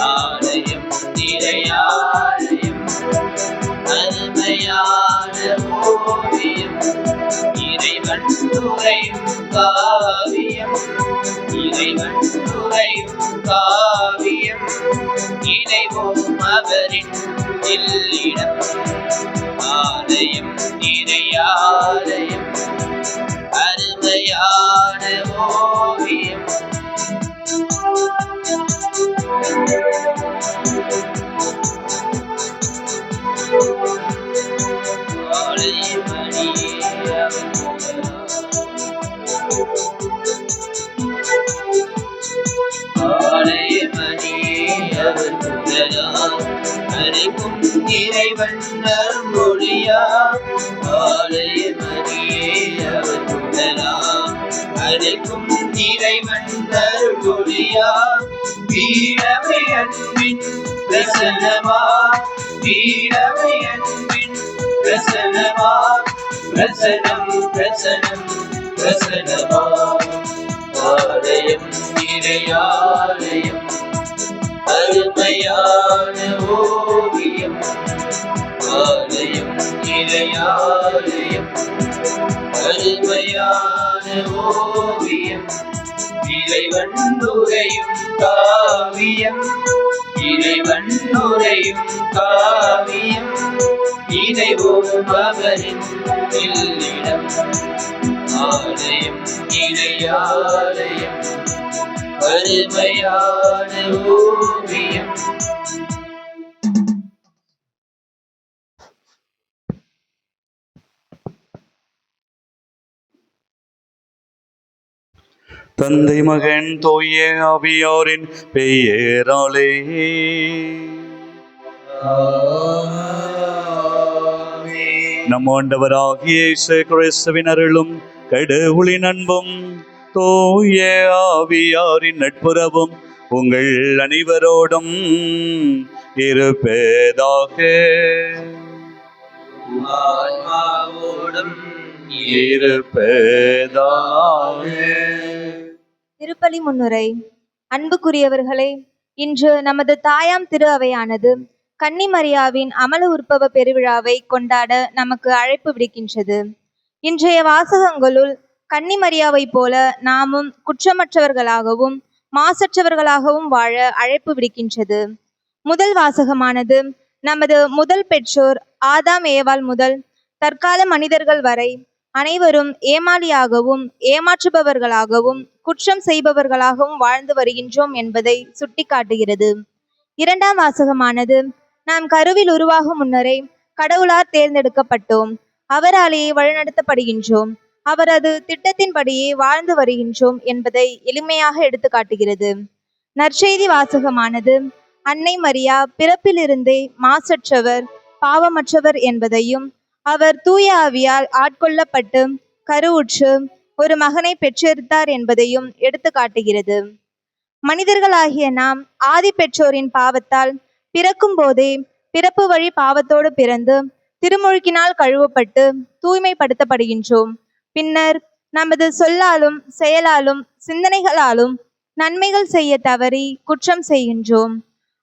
ஆலயம் இறையாலயம் அருமையான ஓவியம் இறைவன் உறையும் காவியம் இறைவன் உறையும் காவியம் இணைவோம் அவரின் இல்லிடம் ஆலயம் இறையாலயம் அருமையான ஓவியம் அனைக்கும் இறைவன் மொழியா ஆலயமணியே அவர் புகழா அனைக்கும் இறைவன் மொழியா வீரமை அன்பின் ரசனமா வீரமை அன்பின் ரசனமா ரசனம் ரசனம் ரசனமா ஆலயம் இறையாலயம் அருமையான ஓவியம் ஆலயம் இறையாலயம் அருமையான ஓவியம் இறைவன் உறையும் காவியம் இறைவன் உறையும் காவியம் இணைவோம் அவரின் இல்லிடம் ஆலயம் இறையாலயம் அருமையான ஓவியம். தந்தை மகன் தூய ஆவியாரின் பெயராலே நம் ஆண்டவராகிய இயேசு கிறிஸ்துவின் அருளும் கடவுளின் அன்பும் தூய ஆவியாரின் நட்புறவும் உங்கள் அனைவரோடும் இருப்பதாக. திருப்பலி முன்னுரை. அன்புக்குரியவர்களே, இன்று நமது தாயாம் திரு அவையானது கன்னிமரியாவின் அமல உற்பவ பெருவிழாவை கொண்டாட நமக்கு அழைப்பு விடுக்கின்றது. இன்றைய வாசகங்களுள் கன்னிமரியாவை போல நாமும் குற்றமற்றவர்களாகவும் மாசற்றவர்களாகவும் வாழ அழைப்பு விடுக்கின்றது. முதல் வாசகமானது நமது முதல் பெற்றோர் ஆதாம் ஏவாள் முதல் தற்கால மனிதர்கள் வரை அனைவரும் ஏமாளியாகவும் ஏமாற்றுபவர்களாகவும் குற்றம் செய்பவர்களாகவும் வாழ்ந்து வருகின்றோம் என்பதை சுட்டிக்காட்டுகிறது. இரண்டாம் வாசகமானது நாம் கருவில் உருவாகும் முன்னரே கடவுளால் தேர்ந்தெடுக்கப்பட்டோம், அவராலேயே வழிநடத்தப்படுகின்றோம், அவரது திட்டத்தின்படியே வாழ்ந்து வருகின்றோம் என்பதை எளிமையாக எடுத்து காட்டுகிறது. நற்செய்தி வாசகமானது அன்னை மரியா பிறப்பிலிருந்தே மாசற்றவர் பாவமற்றவர் என்பதையும் அவர் தூய ஆவியால் ஆட்கொள்ளப்பட்டு கருவுற்று ஒரு மகனை பெற்றெடுத்தார் என்பதையும் எடுத்து காட்டுகிறது. மனிதர்களாகிய நாம் ஆதி பெற்றோரின் பாவத்தால் பிறக்கும் போதே பிறப்பு வழி பாவத்தோடு பிறந்து திருமுழுக்கினால் கழுவப்பட்டு தூய்மைப்படுத்தப்படுகின்றோம். பின்னர் நமது சொல்லாலும் செயலாலும் சிந்தனைகளாலும் நன்மைகள் செய்ய தவறி குற்றம் செய்கின்றோம்.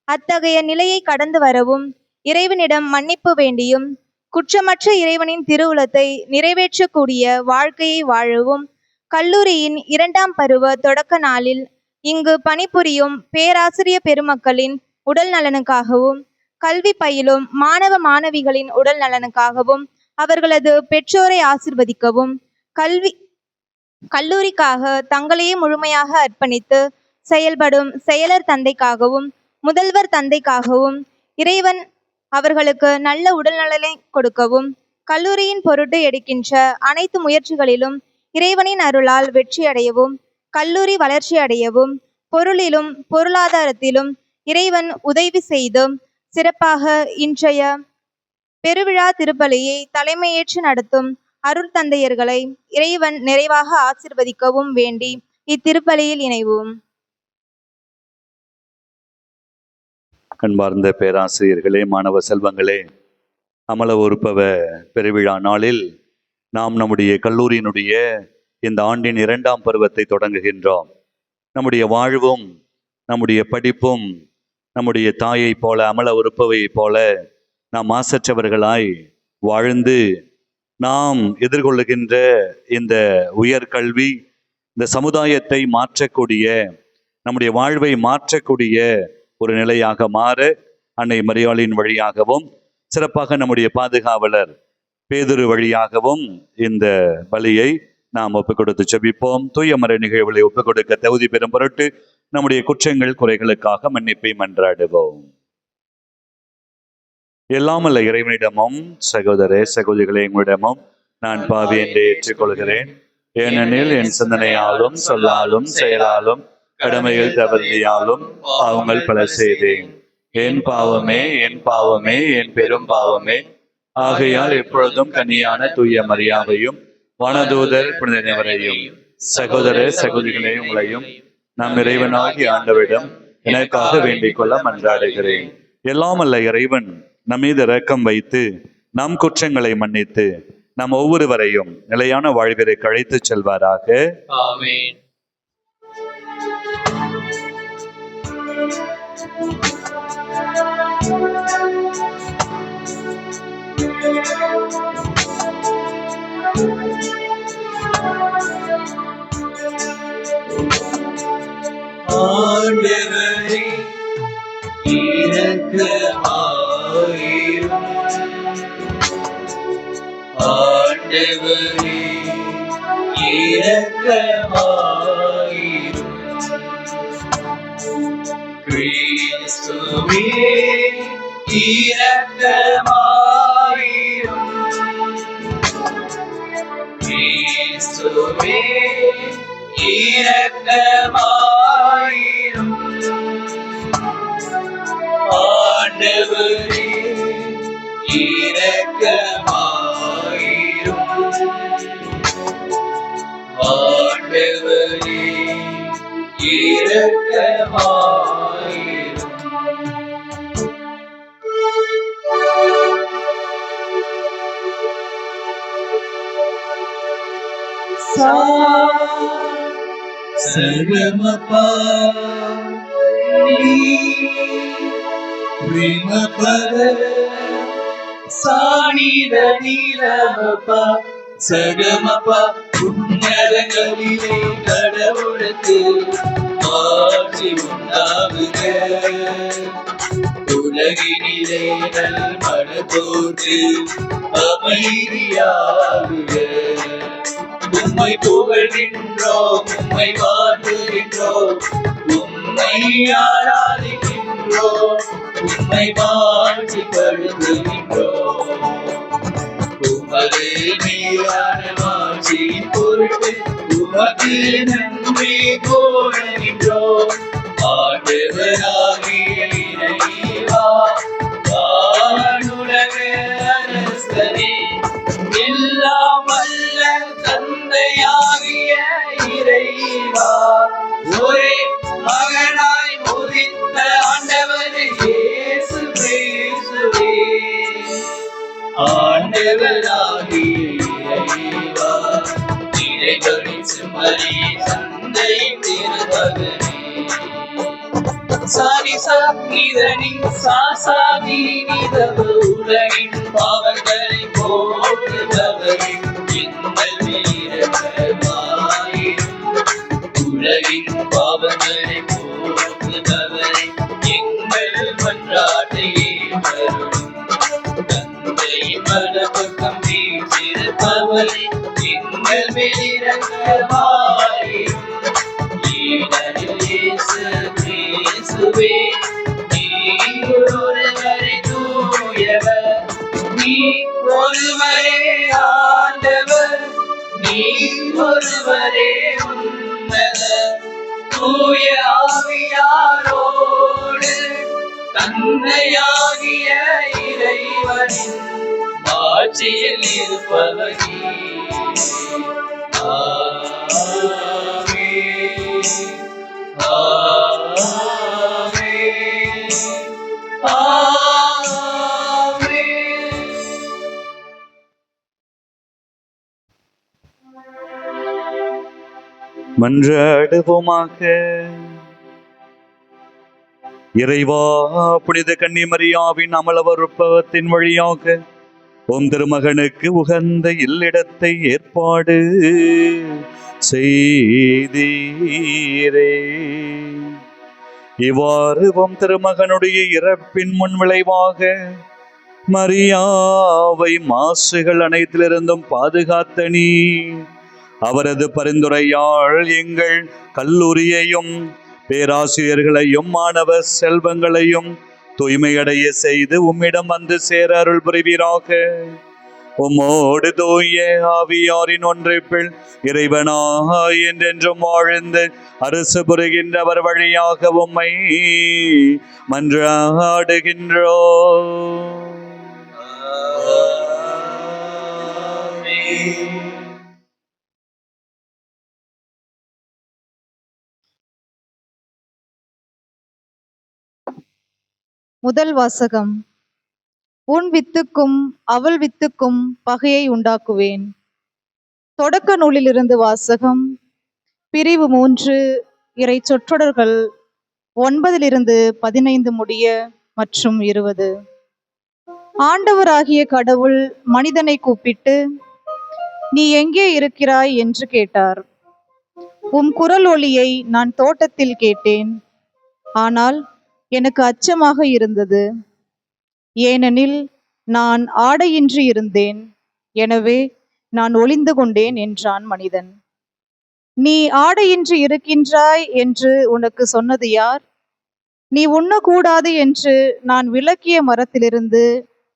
அத்தகைய நிலையை கடந்து வரவும் இறைவனிடம் மன்னிப்பு வேண்டியும் குற்றமற்ற இறைவனின் திருவுளத்தை நிறைவேற்றக்கூடிய வாழ்க்கையை வாழவும் கல்லூரியின் 2ஆம் பருவ தொடக்க நாளில் இங்கு பணிபுரியும் பேராசிரிய பெருமக்களின் உடல் நலனுக்காகவும் கல்வி பயிலும் மாணவ மாணவிகளின் உடல் நலனுக்காகவும் அவர்களது பெற்றோரை ஆசிர்வதிக்கவும் கல்லூரிக்காக தங்களையே முழுமையாக அர்ப்பணித்து செயல்படும் செயலர் தந்தைக்காகவும் முதல்வர் தந்தைக்காகவும் இறைவன் அவர்களுக்கு நல்ல உடல்நலனை கொடுக்கவும் கல்லூரியின் பொருட்டு எடுக்கின்ற அனைத்து முயற்சிகளிலும் இறைவனின் அருளால் வெற்றியடையவும் கல்லூரி வளர்ச்சி அடையவும் பொருளிலும் பொருளாதாரத்திலும் இறைவன் உதவி செய்து சிறப்பாக இன்றைய பெருவிழா திருப்பலியை தலைமையேற்று நடத்தும் அருள் தந்தையர்களை இறைவன் நிறைவாக ஆசிர்வதிக்கவும் வேண்டி இத்திருப்பலியில் இணைவோம். அன்பார்ந்த பேராசிரியர்களே, மாணவ செல்வங்களே, அமல உற்பவ பெருவிழா நாளில் நாம் நம்முடைய கல்லூரியினுடைய இந்த ஆண்டின் 2ஆம் பருவத்தை தொடங்குகின்றோம். நம்முடைய வாழ்வும் நம்முடைய படிப்பும் நம்முடைய தாயை போல அமல உறுப்பவையை போல நாம் மாசற்றவர்களாய் வாழ்ந்து நாம் எதிர்கொள்ளுகின்ற இந்த உயர்கல்வி இந்த சமுதாயத்தை மாற்றக்கூடிய நம்முடைய வாழ்வை மாற்றக்கூடிய ஒரு நிலையாக மாற அன்னை மரியாளின் வழியாகவும் சிறப்பாக நம்முடைய பாதுகாவலர் பேதுரு வழியாகவும் இந்த பலியை நாம் ஒப்புக் கொடுத்து செபிப்போம். தூய மறை நிகழ்வுகளை ஒப்புக் கொடுக்க தகுதி பெறும் பொருட்டு நம்முடைய குற்றங்கள் குறைகளுக்காக மன்னிப்பை மன்றாடுவோம். எல்லாமல்ல இறைவனிடமும் சகோதர சகோதரிகளே உங்களிடமும் நான் பாவி என்று ஏற்றுக்கொள்கிறேன். ஏனெனில் என் சிந்தனையாலும் சொல்லாலும் செயலாலும் கடமையில் தவறியாலும் பாவங்கள் பல செய்தேன். என் பாவமே என் பாவமே என் பெரும் பாவமே. ஆகையால் எப்பொழுதும் கன்னியான தூய மரியாவையும் வானதூதர் புனிதரையும் சகோதர சகோதரிகளே உங்களையும் நம் இறைவனாகி ஆண்டவரிடம் எனக்காக வேண்டிக் கொள்ள மன்றாடுகிறேன். எல்லாமல்ல இறைவன் நம் மீது இரக்கம் வைத்து நம் குற்றங்களை மன்னித்து நம் ஒவ்வொருவரையும் நிலையான வாழ்விற்கு அழைத்து செல்வாராக. ஆமென். ஆண்டவரே இரக்கமாயிரும். ஆண்டவரே இரக்கமாயிரும். கிறிஸ்துவே இரக்கமாயிரும். கிறிஸ்துவே இரக்கமாயிரும். ஆண்டவரே இரக்கமாயிரும். ஆண்டவரே இரக்கமாயிரும். சகமபா பிரேமபர சாணித நீலமபா சகமபா உன்னதங்களிலே கடவுளுக்கு ஆட்சி உண்டாகுக. உலகினிலே நல்மனத்தோடு அமைதியாகுக. உம்மை புகழ்கின்றோம், உம்மை வாழ்த்துகின்றோம், உம்மை ஆராதிக்கின்றோம், உம்மை வாழ்த்துகின்றோம். உமது மேலான மாட்சியின் பொருட்டு உமக்கு நன்றி கூறுகின்றோம். ஆண்டவராகிய இறைவா, வானுலக அரசரே, எல்லாம் வல்ல தந்தையாகிய இறைவா, ஒரே மகனாய் உதித்த ஆண்டவர் இயேசு கிறிஸ்துவே, ஆண்டவராகிய இறைவா, இறைவனின் சுமரி தந்தை திருமகனே, சாரிசா இதனின் சாசாதி நிதவ உலகின் பாவங்களை போக்குபவரே, எங்கள் இரக்கமாயிரும். உலகின் பாவங்களை போக்குபவரே, எங்கள் மன்றாட்டை ஏற்றருளும். தந்தையின் வலப்பக்கம் வீற்றிருப்பவரே, எங்கள் மேல் இரக்கமாயிரும். ஏனெனில் இயேசு கிறிஸ்துவே, நீர் ஒருவரே தூயவர், நீர் ஒருவரே ஆண்டவர், நீர் ஒருவரே உன்னதர். தூய ஆவியாரோடு தந்தையாகிய இறைவனின் ஆட்சியில் இருப்பவர் நீர். ஆமென். ஆமென். ஆமென். மன்றாடுவோமாக. இறைவா, புனித கன்னிமரியாவின் அமலவருப்பவத்தின் வழியாக உம் திருமகனுக்கு உகந்த இல்லிடத்தை ஏற்பாடு செய்தீரே. இவ்வாறு உம் திருமகனுடைய இறப்பின் முன் விளைவாக மரியாவை மாசுகள் அனைத்திலிருந்தும் பாதுகாத்த நீ அவரது பரிந்துரையால் எங்கள் கல்லூரியையும் பேராசிரியர்களையும் மாணவ செல்வங்களையும் தூய்மையடைய செய்து உம்மிடம் வந்து சேர அருள் புரிவீராக. உம்மோடு தூய ஆவியாரின் ஒன்றிப்பில் இறைவனாய் என்றென்றும் வாழ்ந்து அரசு புரிகின்றவர் வழியாக உம்மை மன்றாடுகின்றோம். முதல் வாசகம். உன் வித்துக்கும் அவள் வித்துக்கும் பகையை உண்டாக்குவேன். தொடக்க நூலிலிருந்து வாசகம். பிரிவு 3, இறை சொற்றொடர்கள் 9-15 முடிய மற்றும் 20. ஆண்டவராகிய கடவுள் மனிதனை கூப்பிட்டு, நீ எங்கே இருக்கிறாய் என்று கேட்டார். உம் குரல் ஒலியை நான் தோட்டத்தில் கேட்டேன். ஆனால் எனக்கு அச்சமாக இருந்தது, ஏனெனில் நான் ஆடையின்றி இருந்தேன். எனவே நான் ஒளிந்து கொண்டேன் என்றான் மனிதன். நீ ஆடையின்றி இருக்கின்றாய் என்று உனக்கு சொன்னது யார்? நீ உண்ணக்கூடாது என்று நான் விலக்கிய மரத்திலிருந்து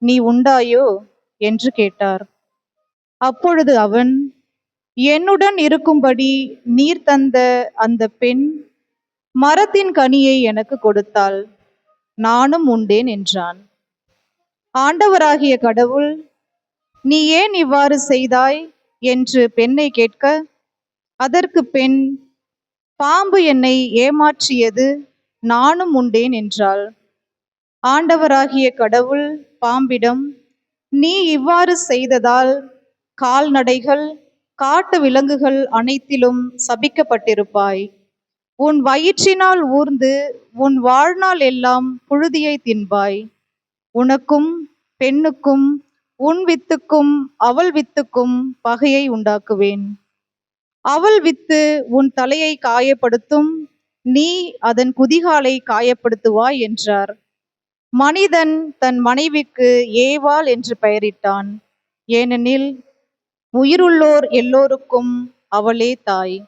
நீ உண்டாயோ என்று கேட்டார். அப்பொழுது அவன், என்னுடன் இருக்கும்படி நீர் தந்த அந்த பெண் மரத்தின் கனியை எனக்கு கொடுத்தாள், நானும் உண்டேன் என்றான். ஆண்டவராகிய கடவுள், நீ ஏன் இவ்வாறு செய்தாய் என்று பெண்ணை கேட்க, அதற்கு பெண், பாம்பு என்னை ஏமாற்றியது, நானும் உண்டேன் என்றாள். ஆண்டவராகிய கடவுள் பாம்பிடம், நீ இவ்வாறு செய்ததால் கால்நடைகள், காட்டு விலங்குகள் அனைத்திலும் சபிக்கப்பட்டிருப்பாய். உன் வயிற்றினால் ஊர்ந்து உன் வாழ்நாள் எல்லாம் புழுதியை தின்பாய். உனக்கும் பெண்ணுக்கும் உன் வித்துக்கும் அவள் வித்துக்கும் பகையை உண்டாக்குவேன். அவள் வித்து உன் தலையை காயப்படுத்தும், நீ அதன் குதிகாலை காயப்படுத்துவாய் என்றார். மனிதன் தன் மனைவிக்கு ஏவாள் என்று பெயரிட்டான், ஏனெனில் உயிருள்ளோர் எல்லோருக்கும் அவளே தாய்.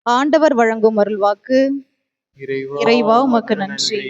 ஆண்டவர் வழங்கும் அருள்வாக்கு. இறைவா உமக்கு நன்றி.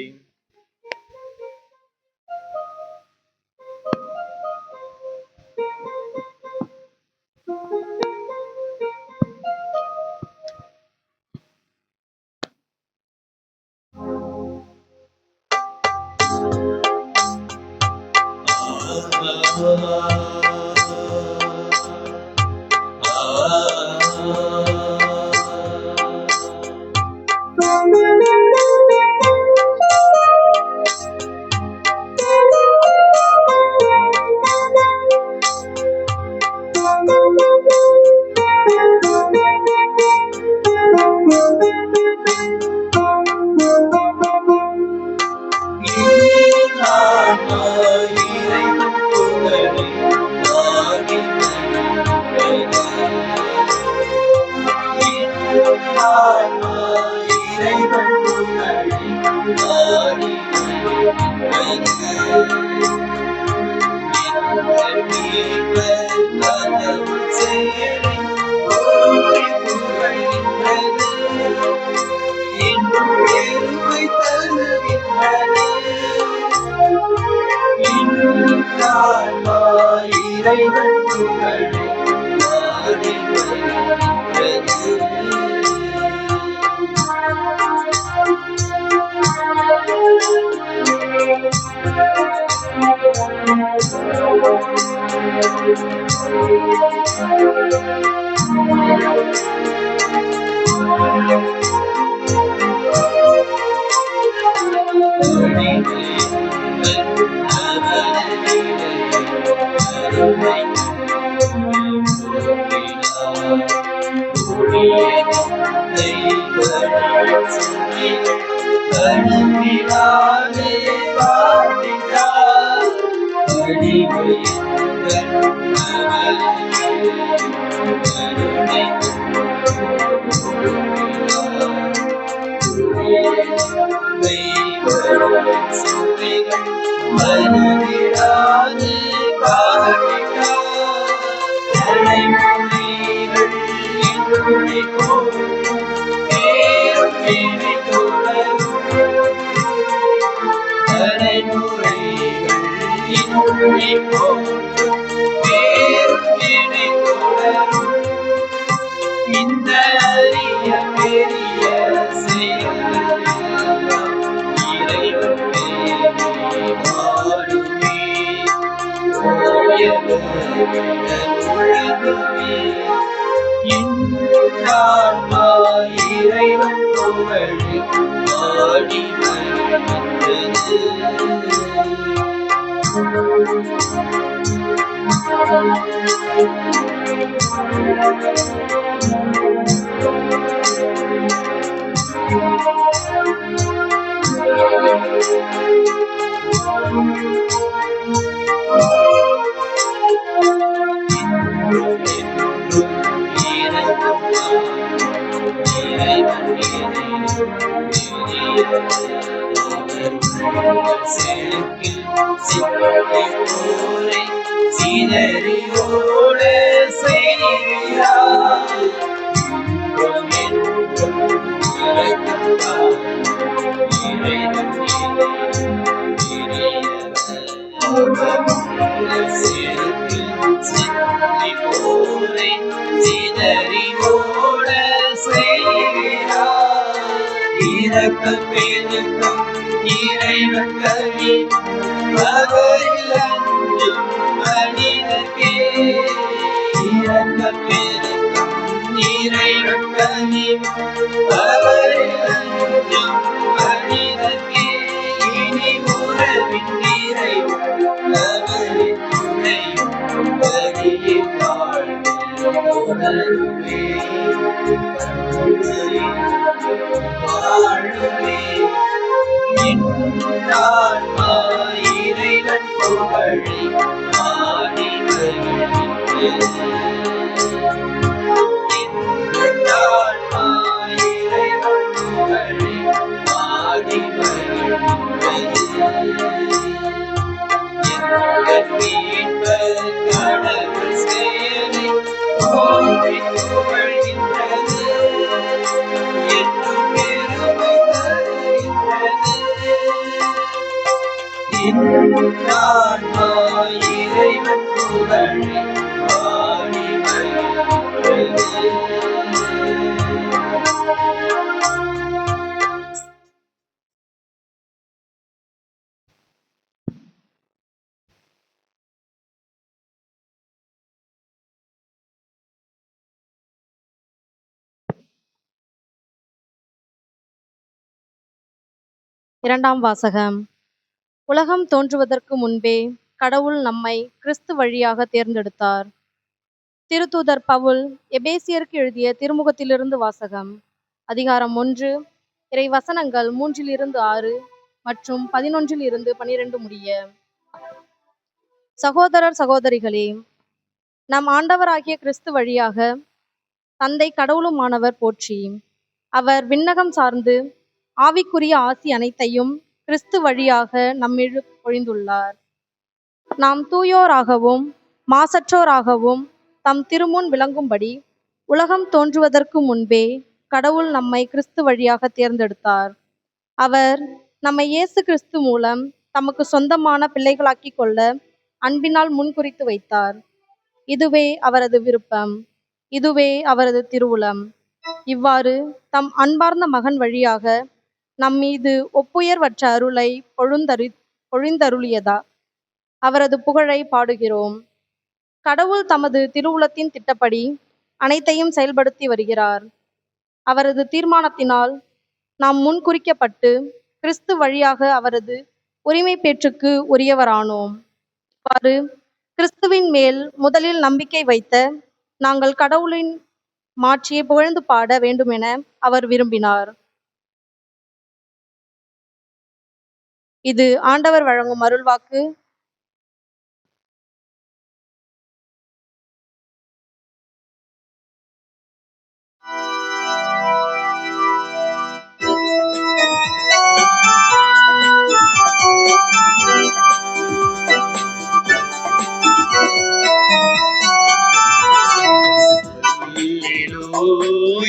கருவிழா இந்த அரிய பெரிய செயலெல்லாம் இறைவனே பாடுமே. உலகமே என் ஆன்மா இறைவன் புகழை பாடி வருகின்றது. சிதறியோட செய்கிறார் சிதறியோட செய்கிறார் இரக்கம் பெருக்கம் இறைவன் கவி அவரில் அஞ்சும் மனிதர்க்கே. இரக்கம் பெருக்கம் இறைவன் கவி அவரில் அஞ்சும் மனிதர்க்கே. இனி உறவின் இறைவன் அவரின் துணையும் வழியே வாழ்வே வாழுமே. ஆன்மா இறைவன் புகழை பாடி வருகின்றது. ஆன்மா இறைவன் புகழை பாடி வருகின்றது. எங்கள் மீட்பர் கடவுள் செயலை போற்றி புகழ்கின்றது. என்றும் பெருமை ஆன்மா இறைவன் புகழை பாடி வருகின்றது. இரண்டாம் வாசகம். உலகம் தோன்றுவதற்கு முன்பே கடவுள் நம்மை கிறிஸ்து வழியாக தேர்ந்தெடுத்தார். திருத்தூதர் பவுல் எபேசியருக்கு எழுதிய திருமுகத்திலிருந்து வாசகம். அதிகாரம் 1, இறை வசனங்கள் 3-6 மற்றும் 11-12 முடிய. சகோதரர் சகோதரிகளே, நம் ஆண்டவராகிய கிறிஸ்து வழியாக தந்தை கடவுளுமானவர் போற்றி. அவர் விண்ணகம் சார்ந்து ஆவிக்குரிய ஆசி அனைத்தையும் கிறிஸ்து வழியாக நம்மீது பொழிந்துள்ளார். நாம் தூயோராகவும் மாசற்றோராகவும் தம் திருமுன் விளங்கும்படி உலகம் தோன்றுவதற்கு முன்பே கடவுள் நம்மை கிறிஸ்து வழியாக தேர்ந்தெடுத்தார். அவர் நம்மை இயேசு கிறிஸ்து மூலம் தமக்கு சொந்தமான பிள்ளைகளாக்கி கொள்ள அன்பினால் முன்குறித்து வைத்தார். இதுவே அவரது விருப்பம், இதுவே அவரது திருவுளம். இவ்வாறு தம் அன்பார்ந்த மகன் வழியாக நம்மீது ஒப்புயர்வற்ற அருளை பொழிந்தருளியதா அவரது புகழை பாடுகிறோம். கடவுள் தமது திருவுளத்தின் திட்டப்படி அனைத்தையும் செயல்படுத்தி வருகிறார். அவரது தீர்மானத்தினால் நாம் முன்குறிக்கப்பட்டு கிறிஸ்து வழியாக அவரது உரிமை பேற்றுக்கு உரியவரானோம். இவ்வாறு கிறிஸ்துவின் மேல் முதலில் நம்பிக்கை வைத்த நாங்கள் கடவுளின் மாட்சியை புகழ்ந்து பாட வேண்டுமென அவர் விரும்பினார். இது ஆண்டவர் வழங்கும் அருள்வாக்கு.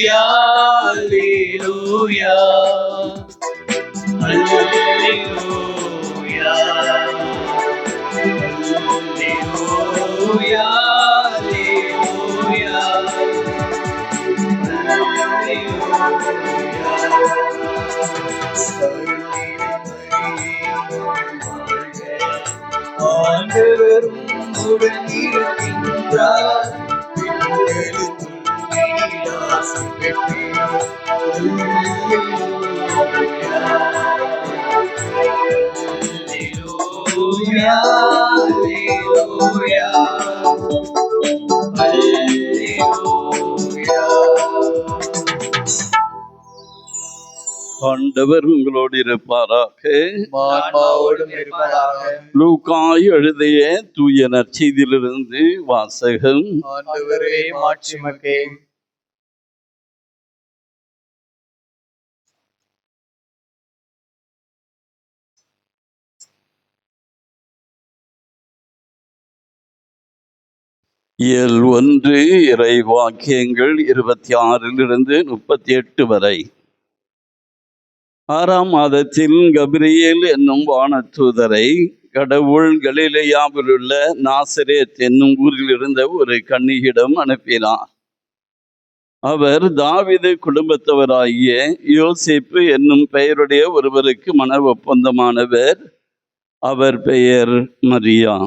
Hallelujah, hallelujah, hallelujah. ஆண்டவரும் உடன் இருக்கின்றார். ஆசி பெற்றோம். அல்லேலூயா, அல்லேலூயா, அல்லேலூயா. ஆண்டவர் உங்களோடு இருப்பாராக. ஆன்மாவோடும் இருப்பாராக. லூக்கா எழுதிய தூய நற்செய்தியிலிருந்து வாசகம். ஆண்டவரே மாட்சிமக்கே. இயல் 1 இறை வாக்கியங்கள் 26 38 வரை. 6ஆம் மாதத்தில் கபிரியேல் என்னும் வானதூதரை கடவுள் கலிலேயாவில் உள்ள நாசரேத் என்னும் ஊரில் இருந்த ஒரு கன்னியிடம் அனுப்பினார். அவர் தாவீது குடும்பத்தவராகிய யோசேப்பு என்னும் பெயருடைய ஒருவருக்கு மன ஒப்பந்தமானவர். அவர் பெயர் மரியா.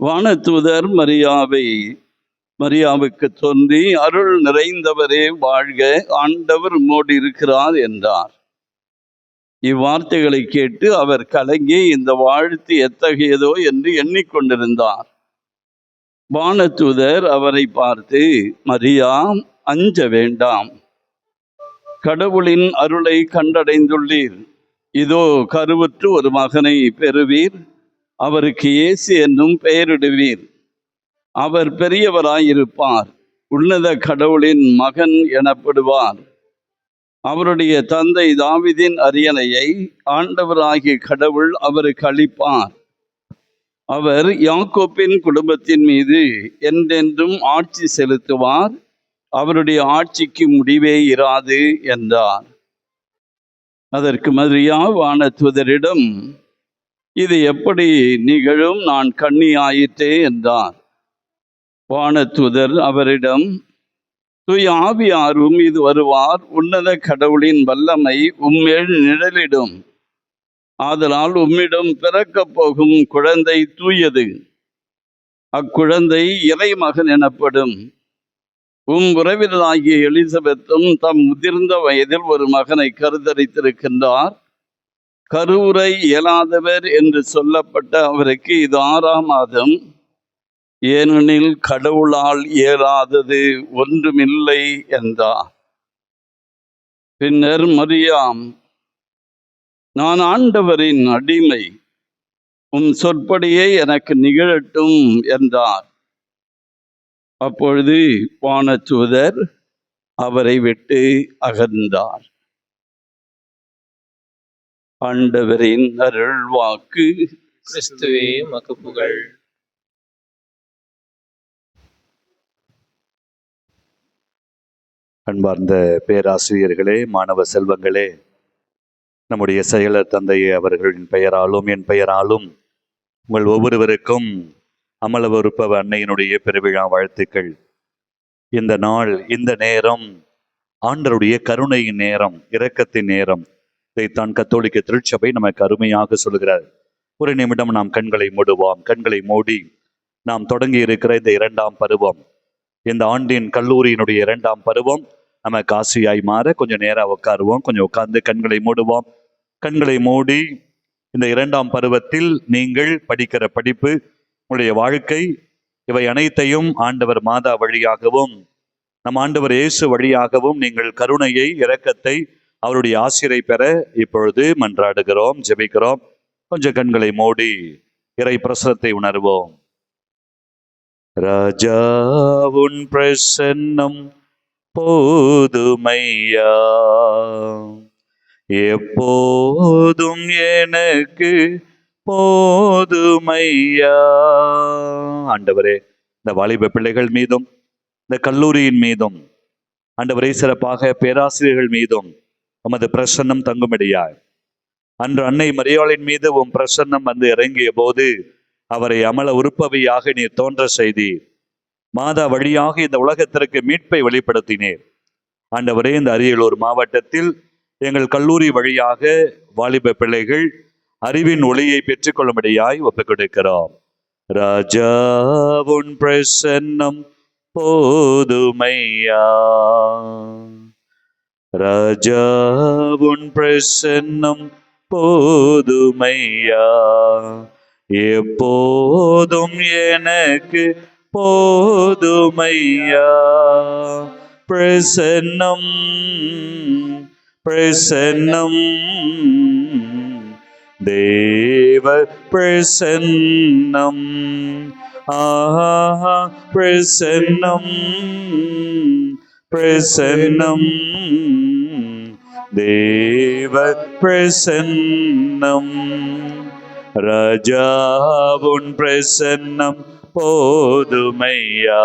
வானதூதர் மரியாவுக்கு தோன்றி, அருள் நிறைந்தவரே வாழ்க, ஆண்டவர் உம்மோடு இருக்கிறார் என்றார். இவ்வார்த்தைகளை கேட்டு அவர் கலங்கி இந்த வாழ்த்து எத்தகையதோ என்று எண்ணிக்கொண்டிருந்தார். வானதூதர் அவரை பார்த்து, மரியா, அஞ்ச வேண்டாம், கடவுளின் அருளை கண்டடைந்துள்ளீர். இதோ கருவுற்று ஒரு மகனை பெறுவீர், அவருக்கு இயேசு என்னும் பெயரிடுவீர். அவர் பெரியவராயிருப்பார், உன்னத கடவுளின் மகன் எனப்படுவார். அவருடைய தந்தை தாவீதின் அரியணையை ஆண்டவராகிய கடவுள் அவருக்கு அளிப்பார். அவர் யாக்கோப்பின் குடும்பத்தின் மீது என்றென்றும் ஆட்சி செலுத்துவார். அவருடைய ஆட்சிக்கு முடிவே இராது என்றார். அதற்கு மரியா வானதூதரிடம், இது எப்படி நிகழும், நான் கன்னி ஆயிற்றே என்றார். வானதூதர் அவரிடம், தூய ஆவியார் உம்மீது வருவார், உன்னத கடவுளின் வல்லமை உம்மேல் நிழலிடும். ஆதலால் உம்மிடம் பிறக்கப் போகும் குழந்தை தூயது. அக்குழந்தை இறைமகன் எனப்படும். உறவினராகிய எலிசபெத்தும் தம் முதிர்ந்த வயதில் ஒரு மகனை கருத்தரித்திருக்கின்றார். கருவுரை இயலாதவர் என்று சொல்லப்பட்ட அவருக்கு இது 6ஆம் மாதம். ஏனெனில் கடவுளால் இயலாதது ஒன்றுமில்லை என்றார். பின்னர் மரியாம், நான் ஆண்டவரின் அடிமை, உம் சொற்படியே எனக்கு நிகழட்டும் என்றார். அப்பொழுது வானதூதர் அவரை விட்டு அகன்றார். ஆண்டவரின் அருள் வாக்கு. கிறிஸ்துவே உமக்கு புகழ். அன்பார்ந்த பேராசிரியர்களே, மாணவ செல்வங்களே, நம்முடைய செயலர் தந்தையை அவர்களின் பெயராலும் என் பெயராலும் உங்கள் ஒவ்வொருவருக்கும் அமலவொருப்பவ அன்னையினுடைய பெருவிழா வாழ்த்துக்கள். இந்த நாள், இந்த நேரம் ஆண்டருடைய கருணையின் நேரம், இரக்கத்தின் நேரம். இதைத்தான் கத்தோலிக்க திருச்சபை நமக்கு அருமையாக சொல்கிறார். ஒரு நிமிடம் நாம் கண்களை மூடுவோம். கண்களை மூடி நாம் தொடங்கி இருக்கிற இந்த 2ஆம் பருவம், இந்த ஆண்டின் கல்லூரியினுடைய 2ஆம் பருவம் நமக்கு ஆசையாய் மாற கொஞ்சம் நேரம் உட்காருவோம். கொஞ்சம் உட்கார்ந்து கண்களை மூடுவோம். கண்களை மூடி இந்த 2ஆம் பருவத்தில் நீங்கள் படிக்கிற படிப்பு, உங்களுடைய வாழ்க்கை, இவை அனைத்தையும் ஆண்டவர் மாதா வழியாகவும் நம் ஆண்டவர் இயேசு வழியாகவும் நீங்கள் கருணையை, இரக்கத்தை, அவருடைய ஆசிரை பெற இப்பொழுது மன்றாடுகிறோம், ஜெபிக்கிறோம். கொஞ்சம் கண்களை மூடி இறை பிரசனத்தை உணர்வோம். ராஜா உன் பிரசன்னம் போதுமையா, எப்போதும் எனக்கு போதுமையா. ஆண்டவரே, இந்த வாலிப பிள்ளைகள் மீதும் இந்த கல்லூரியின் மீதும் ஆண்டவரே, சிறப்பாக பேராசிரியர்கள் மீதும் உமது பிரசன்னம் தங்கும்படியாய். அன்று அன்னை மரியாளின் மீது உம் பிரசன்னம் வந்து இறங்கிய போது அவரை அமல உறுப்பவையாக நீர் தோன்ற செய்தீர். மாதா வழியாக இந்த உலகத்திற்கு மீட்பை வெளிப்படுத்தினீர். ஆண்டவரே, இந்த அரியலூர் மாவட்டத்தில் எங்கள் கல்லூரி வழியாக வாலிப பிள்ளைகள் அறிவின் ஒளியை பெற்றுக்கொள்ளும்படியாய் ஒப்புக் கொடுக்கிறோம். ராஜா உன் பிரசன்னம் போதுமையா, ராஜா உன் பிரசன்னம் போதுமையா, எப்போதும் எனக்கு போதுமையா. பிரசன்னம் பிரசன்னம் தேவ பிரசன்னம், ஆஹா பிரசன்னம் பிரசன்னம் தேவ பிரசன்னம். ராஜா உன் பிரசன்னம் போதுமையா,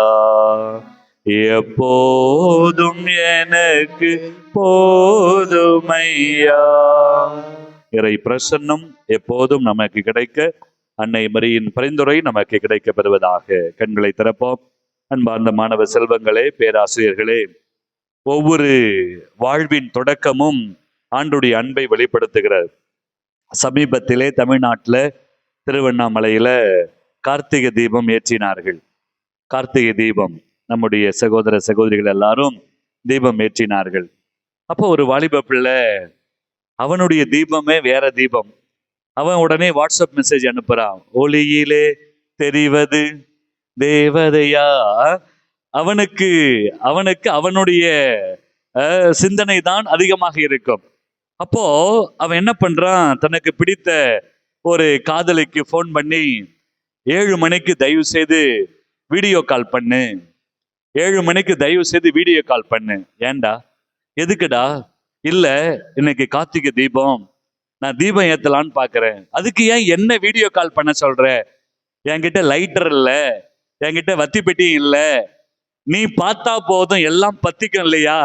எப்போதும் எனக்கு போதுமையா. இறை பிரசன்னம் எப்போதும் நமக்கு கிடைக்க அன்னை மரியின் பரிந்துரை நமக்கு கிடைக்க பெறுவதாக. கண்களை திறப்போம். அன்பார்ந்த மாணவ செல்வங்களே, பேராசிரியர்களே, ஒவ்வொரு வாழ்வின் தொடக்கமும் ஆண்டுடைய அன்பை வெளிப்படுத்துகிறது. சமீபத்திலே தமிழ்நாட்டில் திருவண்ணாமலையில கார்த்திகை தீபம் ஏற்றினார்கள். கார்த்திகை தீபம் நம்முடைய சகோதர சகோதரிகள் எல்லாரும் தீபம் ஏற்றினார்கள். அப்போ ஒரு வாலிப பிள்ளை, அவனுடைய தீபமே வேற தீபம். அவன் உடனே வாட்ஸ்அப் மெசேஜ் அனுப்புறான், ஒளியிலே தெரிவது தேவதையா. அவனுக்கு அவனுடைய சிந்தனை தான் அதிகமாக இருக்கும். அப்போ அவன் என்ன பண்றான், தனக்கு பிடித்த ஒரு காதலிக்கு ஃபோன் பண்ணி 7 மணிக்கு தயவு செய்து வீடியோ கால் பண்ணு, 7 மணிக்கு தயவு செய்து வீடியோ கால் பண்ணு. ஏண்டா, எதுக்குடா? இல்ல, இன்னைக்கு கார்த்திகை தீபம், நான் தீபம் ஏத்தலான்னு பாக்குறேன். அதுக்கு ஏன் என்ன வீடியோ கால் பண்ண சொல்ற? என்கிட்ட லைட்டர் இல்ல, என்கிட்ட வத்தி பெட்டியும் இல்ல, நீ பார்த்தா போதும் எல்லாம் பத்திக்கும் இல்லையா,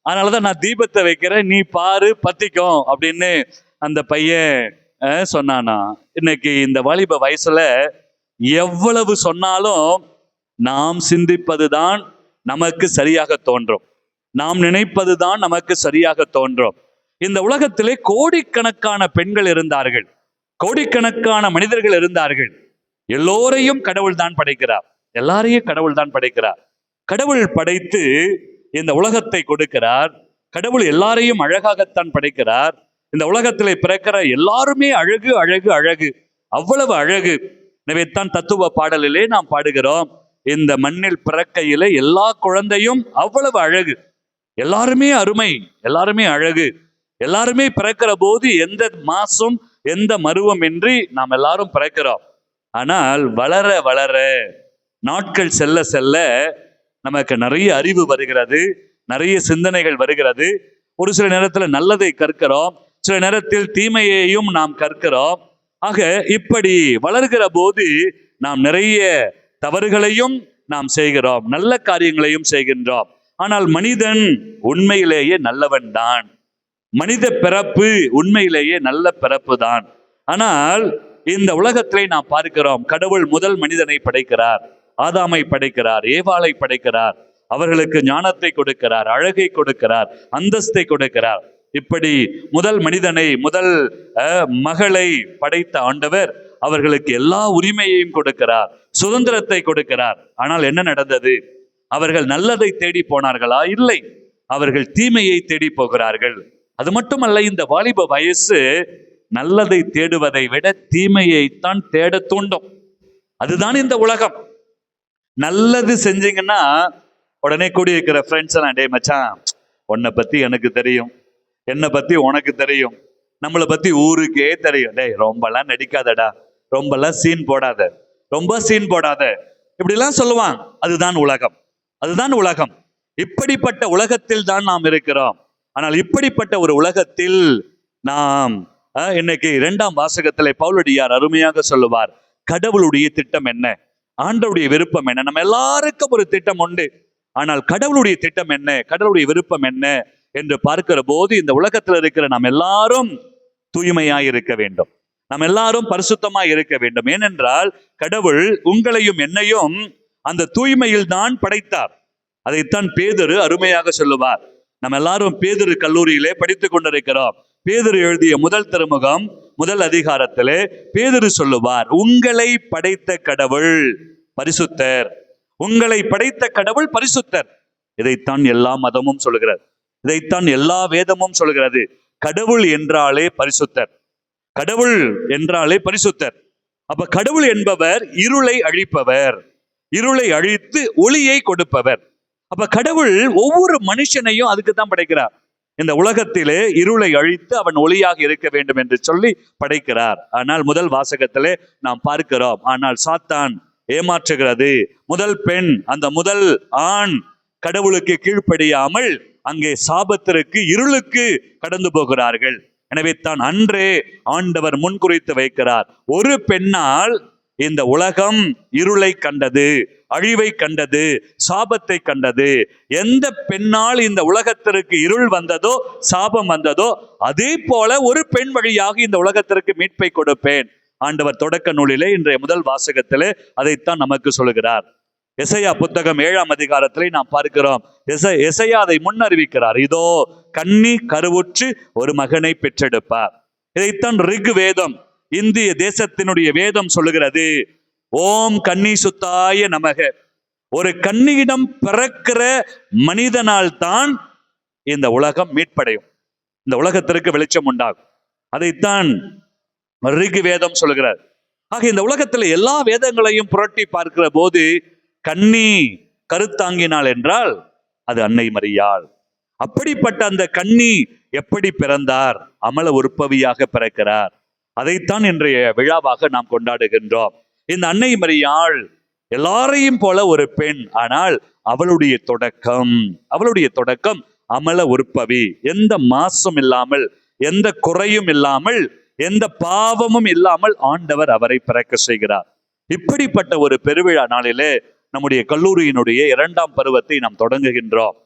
அதனாலதான் நான் தீபத்தை வைக்கிறேன், நீ பாரு பத்திக்கும் அப்படின்னு அந்த பையன் சொன்னானா. இன்னைக்கு இந்த வாலிப வயசுல எவ்வளவு சொன்னாலும் நாம் சிந்திப்பதுதான் நமக்கு சரியாக தோன்றும், நாம் நினைப்பதுதான் நமக்கு சரியாக தோன்றும். இந்த உலகத்திலே கோடிக்கணக்கான பெண்கள் இருந்தார்கள், கோடிக்கணக்கான மனிதர்கள் இருந்தார்கள். எல்லோரையும் கடவுள் தான் படைக்கிறார், எல்லாரையும் கடவுள் தான் படைக்கிறார். கடவுள் படைத்து இந்த உலகத்தை கொடுக்கிறார். கடவுள் எல்லாரையும் அழகாகத்தான் படைக்கிறார். இந்த உலகத்திலே பிறக்கிற எல்லாருமே அழகு அழகு அழகு, அவ்வளவு அழகு. எனவே தான் தத்துவ பாடலிலே நாம் பாடுகிறோம், இந்த மண்ணில் பிறக்கையிலே எல்லா குழந்தையும் அவ்வளவு அழகு, எல்லாருமே அருமை, எல்லாருமே அழகு. எல்லாருமே பிறக்கிற போது எந்த மாசும் எந்த மருவம் இன்றி நாம் எல்லாரும் பிறக்கிறோம். ஆனால் வளர வளர, நாட்கள் செல்ல செல்ல நமக்கு நிறைய அறிவு வருகிறது, நிறைய சிந்தனைகள் வருகிறது. ஒரு சில நேரத்தில் நல்லதை கற்கிறோம், சில நேரத்தில் தீமையையும் நாம் கற்கிறோம். ஆக இப்படி வளர்கிற போது நாம் நிறைய தவறுகளையும் நாம் செய்கிறோம், நல்ல காரியங்களையும் செய்கின்றோம். ஆனால் மனிதன் உண்மையிலேயே நல்லவன் தான், மனித பிறப்பு உண்மையிலேயே நல்ல பிறப்பு தான். ஆனால் இந்த உலகத்திலே நாம் பார்க்கிறோம், கடவுள் முதல் மனிதனை படைக்கிறார், ஆதாமை படைக்கிறார், ஏவாளை படைக்கிறார், அவர்களுக்கு ஞானத்தை கொடுக்கிறார், அழகை கொடுக்கிறார், அந்தஸ்தை கொடுக்கிறார். இப்படி முதல் மனிதனை, முதல் மகளை படைத்த ஆண்டவர் அவர்களுக்கு எல்லா உரிமையையும் கொடுக்கிறார், சுதந்திரத்தை கொடுக்கிறார். ஆனால் என்ன நடந்தது? அவர்கள் நல்லதை தேடி போனார்களா? இல்லை, அவர்கள் தீமையை தேடி போகிறார்கள். அது மட்டுமல்ல, இந்த வாலிப வயசு நல்லதை தேடுவதை விட தீமையைத்தான் தேட தூண்டும். அதுதான் இந்த உலகம். நல்லது செஞ்சீங்கன்னா உடனே கூடி இருக்கிற ஃப்ரெண்ட்ஸ் எல்லாம், டே மச்சான், உன்னை பத்தி எனக்கு தெரியும், என்னை பத்தி உனக்கு தெரியும், நம்மளை பத்தி ஊருக்கே தெரியும், டேய் ரொம்பலாம் நடிக்காதடா, ரொம்பலாம் சீன் போடாத, ரொம்ப சீன் போடாத, இப்படிலாம் சொல்லுவான். அதுதான் உலகம், அதுதான் உலகம். இப்படிப்பட்ட உலகத்தில் தான் நாம் இருக்கிறோம். ஆனால் இப்படிப்பட்ட ஒரு உலகத்தில் நாம் இன்னைக்கு 2ஆம் வாசகத்திலே பவுலடியார் அருமையாக சொல்லுவார், கடவுளுடைய திட்டம் என்ன, ஆண்டவருடைய விருப்பம் என்ன. நம்ம எல்லாருக்கும் ஒரு திட்டம் உண்டு, ஆனால் கடவுளுடைய திட்டம் என்ன, கடவுளுடைய விருப்பம் என்ன என்று பார்க்கிற போது இந்த உலகத்தில் இருக்கிற நாம் எல்லாரும் தூய்மையாய் இருக்க வேண்டும், நாம் எல்லாரும் பரிசுத்தமா இருக்க வேண்டும். ஏனென்றால் கடவுள் உங்களையும் என்னையும் அந்த தூய்மையில் தான் படைத்தார். அதைத்தான் பேதுரு அருமையாக சொல்லுவார். நம்ம எல்லாரும் பேதுரு கல்லூரியிலே படித்துக் கொண்டிருக்கிறோம். பேதுரு எழுதிய முதல் திருமுகம் முதல் அதிகாரத்திலே பேதுரு சொல்லுவார், உங்களை படைத்த கடவுள் பரிசுத்தர். உங்களை படைத்த கடவுள் பரிசுத்தர். இதைத்தான் எல்லா மதமும் சொல்லுகிறது, இதைத்தான் எல்லா வேதமும் சொல்கிறது. கடவுள் என்றாலே பரிசுத்தர், கடவுள் என்றாலே பரிசுத்தர். அப்ப கடவுள் என்பவர் இருளை அழிப்பவர், இருளை அழித்து ஒளியை கொடுப்பவர். அப்ப கடவுள் ஒவ்வொரு மனுஷனையும் அதுக்கு தான் படைக்கிறார். இந்த உலகத்திலே இருளை அழித்து அவன் ஒளியாக இருக்க வேண்டும் என்று சொல்லி படைக்கிறார். ஆனால் முதல் வாசகத்திலே நாம் பார்க்கிறோம், ஆனால் சாத்தான் ஏமாற்றுகிறது. முதல் பெண், அந்த முதல் ஆண் கடவுளுக்கு கீழ்ப்படியாமல் அங்கே சாபத்திற்கு இருளுக்கு கடந்து போகிறார்கள். எனவே தான் அன்றே ஆண்டவர் முன்குறித்து வைக்கிறார், ஒரு பெண்ணால் இந்த உலகம் இருளை கண்டது, அழிவை கண்டது, சாபத்தை கண்டது. எந்த பெண்ணால் இந்த உலகத்திற்கு இருள் வந்ததோ, சாபம் வந்ததோ, அதே போல ஒரு பெண் வழியாக இந்த உலகத்திற்கு மீட்பை கொடுப்பேன். ஆண்டவர் தொடக்க நூலிலே இன்றைய முதல் வாசகத்திலே அதைத்தான் நமக்கு சொல்லுகிறார். எசையா புத்தகம் 7ஆம் அதிகாரத்திலே நாம் பார்க்கிறோம். எசையா அதை முன்னறிவிக்கிறார், இதோ கன்னி கருவுற்று ஒரு மகனை பெற்றெடுப்பார். இதைத்தான் ரிக் வேதம், இந்திய தேசத்தினுடைய வேதம் சொல்லுகிறது. ஓம் கன்னி சுத்தாய நமக. ஒரு கன்னியிடம் பிறக்கிற மனிதனால் தான் இந்த உலகம் மீட்படையும், இந்த உலகத்திற்கு வெளிச்சம் உண்டாகும். அதைத்தான் ரிக் வேதம் சொல்லுகிறார். ஆக இந்த உலகத்துல எல்லா வேதங்களையும் புரட்டி பார்க்கிற போது கன்னி கருத்தாங்கினாள் என்றால் அது அன்னை மரியாள். அப்படிப்பட்ட அந்த கன்னி எப்படி பிறந்தார்? அமல உற்பவியாக பிறக்கிறார். அதைத்தான் இன்றைய விழாவாக நாம் கொண்டாடுகின்றோம். இந்த அன்னை மரியாள் எல்லாரையும் போல ஒரு பெண், ஆனால் அவளுடைய தொடக்கம் அமல உற்பவி. எந்த மாசும் இல்லாமல், எந்த குறையும் இல்லாமல், எந்த பாவமும் இல்லாமல் ஆண்டவர் அவரை பிறக்க செய்கிறார். இப்படிப்பட்ட ஒரு பெருவிழா நாளிலே நம்முடைய கல்லூரியினுடைய 2ஆம் பருவத்தை நாம் தொடங்குகின்றோம்.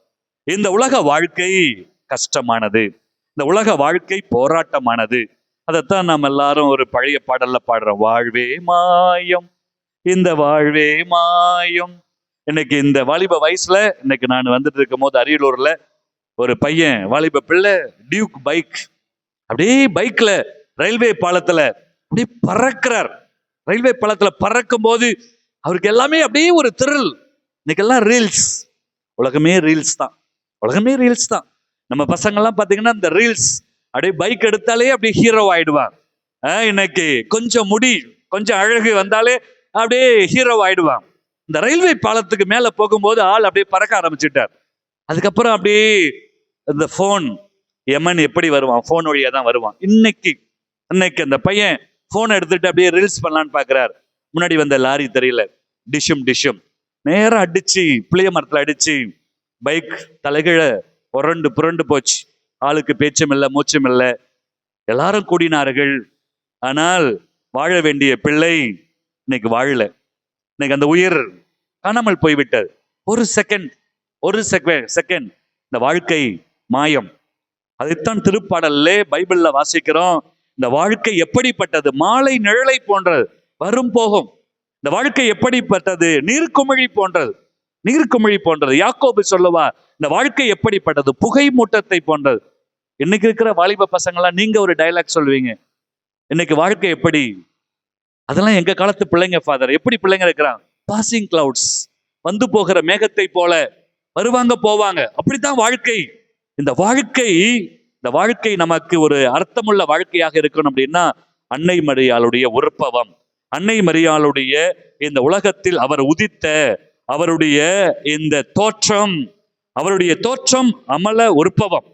இந்த உலக வாழ்க்கை கஷ்டமானது, இந்த உலக வாழ்க்கை போராட்டமானது. அதைத்தான் நாம் எல்லாரும் ஒரு பழைய பாடல்ல பாடுறோம், வாழ்வே மாயம் இந்த வாழ்வே மாயம். இன்னைக்கு இந்த வாலிப வயசுல, இன்னைக்கு நான் வந்துட்டு இருக்கும் போது அரியலூர்ல ஒரு பையன், வாலிப பிள்ளை, டியூக் பைக், அப்படியே பைக்ல ரயில்வே பாலத்துல அப்படியே பறக்கிறார். ரயில்வே பாலத்துல பறக்கும் போது அவருக்கு எல்லாமே அப்படியே ஒரு திரில். இன்னைக்கெல்லாம் ரீல்ஸ், உலகமே ரீல்ஸ் தான், உலகமே ரீல்ஸ் தான். நம்ம பசங்கள்லாம் பார்த்தீங்கன்னா இந்த ரீல்ஸ், அப்படியே பைக் எடுத்தாலே அப்படியே ஹீரோ ஆயிடுவான். இன்னைக்கு கொஞ்சம் முடி, கொஞ்சம் அழகு வந்தாலே அப்படியே ஹீரோ ஆயிடுவான். இந்த ரயில்வே பாலத்துக்கு மேல போகும்போது ஆள் அப்படியே பறக்க ஆரம்பிச்சுட்டார். அதுக்கப்புறம் அப்படியே இந்த போன், எமன் எப்படி வருவான்? போன் வழியா தான் வருவான். இன்னைக்கு அந்த பையன் போனை எடுத்துட்டு அப்படியே ரீல்ஸ் பண்ணலான்னு பாக்குறாரு. முன்னாடி வந்த லாரி தெரியல, டிஷும் நேரம் அடிச்சு, புளிய மரத்துல அடிச்சு பைக் தலைகீழ புரண்டு போச்சு. ஆளுக்கு பேச்சும் இல்லை, மூச்சும் இல்லை. எல்லாரும் கூடினார்கள். ஆனால் வாழ வேண்டிய பிள்ளை இன்னைக்கு வாழல. இன்னைக்கு அந்த உயிர் காணாமல் போய்விட்டது. ஒரு செகண்ட் இந்த வாழ்க்கை மாயம். அதைத்தான் திருப்பாடல்ல பைபிள்ல வாசிக்கிறோம். இந்த வாழ்க்கை எப்படிப்பட்டது? மாலை நிழலை போன்றது, வரும் போகும். இந்த வாழ்க்கை எப்படிப்பட்டது? நீர்க்குமிழி போன்றது. யாக்கோபு சொல்லுவா, இந்த வாழ்க்கை எப்படிப்பட்டது? புகை மூட்டத்தை போன்றது. இன்னைக்கு இருக்கிற வாலிப பசங்களாம் நீங்க ஒரு டைலாக் சொல்லுவீங்க, இன்னைக்கு வாழ்க்கை எப்படி? அதெல்லாம் எங்க காலத்து பிள்ளைங்க ஃபாதர். எப்படி பிள்ளைங்க இருக்கிறாங்க? பாசிங் கிளவுட்ஸ், வந்து போகிற மேகத்தை போல வருவாங்க போவாங்க. அப்படித்தான் வாழ்க்கை. இந்த வாழ்க்கை நமக்கு ஒரு அர்த்தமுள்ள வாழ்க்கையாக இருக்கணும் அப்படின்னா அன்னை மரியாளுடைய உற்பவம், அன்னை மரியாளுடைய இந்த உலகத்தில் அவர் உதித்த அவருடைய இந்த தோற்றம் அமல உற்பவம்.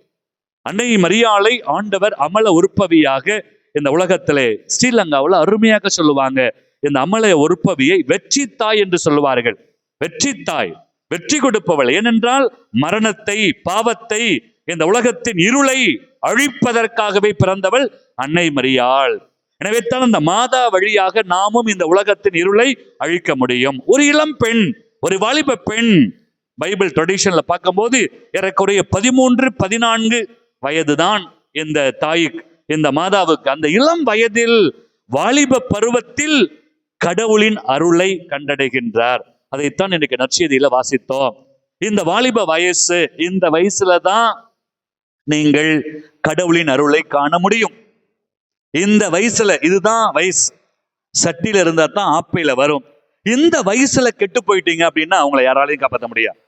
அன்னை மரியாளை ஆண்டவர் அமல உற்பவியாக இந்த உலகத்திலே ஸ்ரீலங்காவில் அருமையாக சொல்லுவாங்க. இந்த அமல உற்பவியை வெற்றி தாய் என்று சொல்லுவார்கள். வெற்றி தாய், வெற்றி கொடுப்பவள். ஏனென்றால் மரணத்தை, பாவத்தை, இந்த உலகத்தின் இருளை அழிப்பதற்காகவே பிறந்தவள் அன்னை மரியாள். எனவே தான் அந்த மாதா வழியாக நாமும் இந்த உலகத்தின் இருளை அழிக்க முடியும். ஒரு இளம் பெண், ஒரு வாலிப பெண், பைபிள் ட்ரெடிஷன்ல பார்க்கும்போது ஏறக்குறைய 13-14 வயதுதான் இந்த தாய்க்கு, இந்த மாதாவுக்கு. அந்த இளம் வயதில் வாலிப பருவத்தில் கடவுளின் அருளை கண்டடைகின்றார். அதைத்தான் இன்னைக்கு நற்செய்தியில வாசித்தோம். இந்த வாலிப வயசு, இந்த வயசுல தான் நீங்கள் கடவுளின் அருளை காண முடியும். இந்த வயசுல, இதுதான் வயசு. சட்டியில இருந்தா தான் ஆப்பையில வரும். இந்த வயசுல கெட்டு போயிட்டீங்க அப்படின்னா அவங்களை யாராலையும் காப்பாற்ற முடியாது.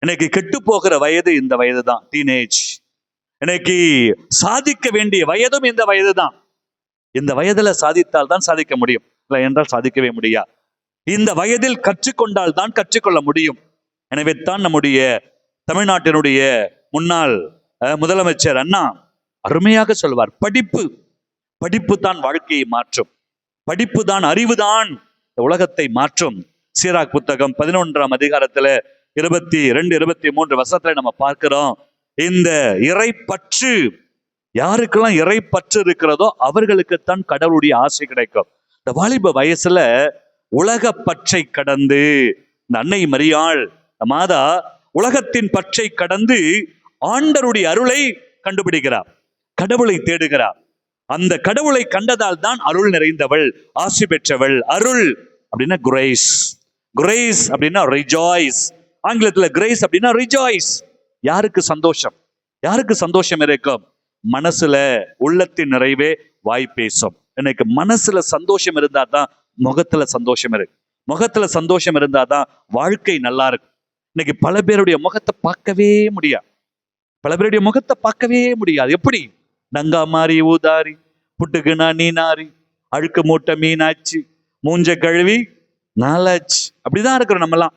இன்னைக்கு கெட்டு போகிற வயது இந்த வயது தான், டீனேஜ். இன்னைக்கு சாதிக்க வேண்டிய வயதும் இந்த வயது தான். இந்த வயதுல சாதித்தால் தான் சாதிக்க முடியும், இல்லை என்றால் சாதிக்கவே முடியாது. இந்த வயதில் கற்றுக்கொண்டால் தான் கற்றுக்கொள்ள முடியும். எனவே தான் நம்முடைய தமிழ்நாட்டினுடைய முன்னாள் முதலமைச்சர் அண்ணா அருமையாக சொல்வார், படிப்பு தான் வாழ்க்கையை மாற்றும், படிப்பு தான், அறிவு தான் உலகத்தை மாற்றும். சீராக் புத்தகம் 11ஆம் அதிகாரத்துல 22, 23 வசனத்துல நம்ம பார்க்கிறோம். இந்த இறைப்பற்று, யாருக்கெல்லாம் இறைப்பற்று இருக்கிறதோ அவர்களுக்குத்தான் கடவுளுடைய ஆசை கிடைக்கும். இந்த வாலிப வயசுல உலக பற்றை கடந்து, இந்த அன்னை மரியாள் மாதா உலகத்தின் பற்றை கடந்து ஆண்டருடைய அருளை கண்டுபிடிக்கிறார், கடவுளை தேடுகிறார். அந்த கடவுளை கண்டதால் தான் அருள் நிறைந்தவள், ஆசி பெற்றவள். அருள் அப்படின்னா கிரேஸ், கிரேஸ் அப்படின்னா ரிஜாய்ஸ். ஆங்கிலத்துல கிரேஸ் அப்படின்னா ரிஜாய்ஸ். யாருக்கு சந்தோஷம், யாருக்கு சந்தோஷம் இருக்கும்? மனசுல உள்ளத்தின் நிறைவே வாய் பேசும். இன்னைக்கு மனசுல சந்தோஷம் இருந்தா தான் முகத்துல சந்தோஷம் இருக்கு, முகத்துல சந்தோஷம் இருந்தா தான் வாழ்க்கை நல்லா இருக்கும். இன்னைக்கு பல பேருடைய முகத்தை பார்க்கவே முடியாது, பல பேருடைய முகத்தை பார்க்கவே முடியாது. எப்படி? நங்கா மாறி ஊதாரி, புட்டுக்குனா நீனாரி, அழுக்கு மூட்டை மீனாச்சு, மூஞ்ச கழுவி நாளாச்சு, அப்படிதான் இருக்கிறோம் நம்மலாம்.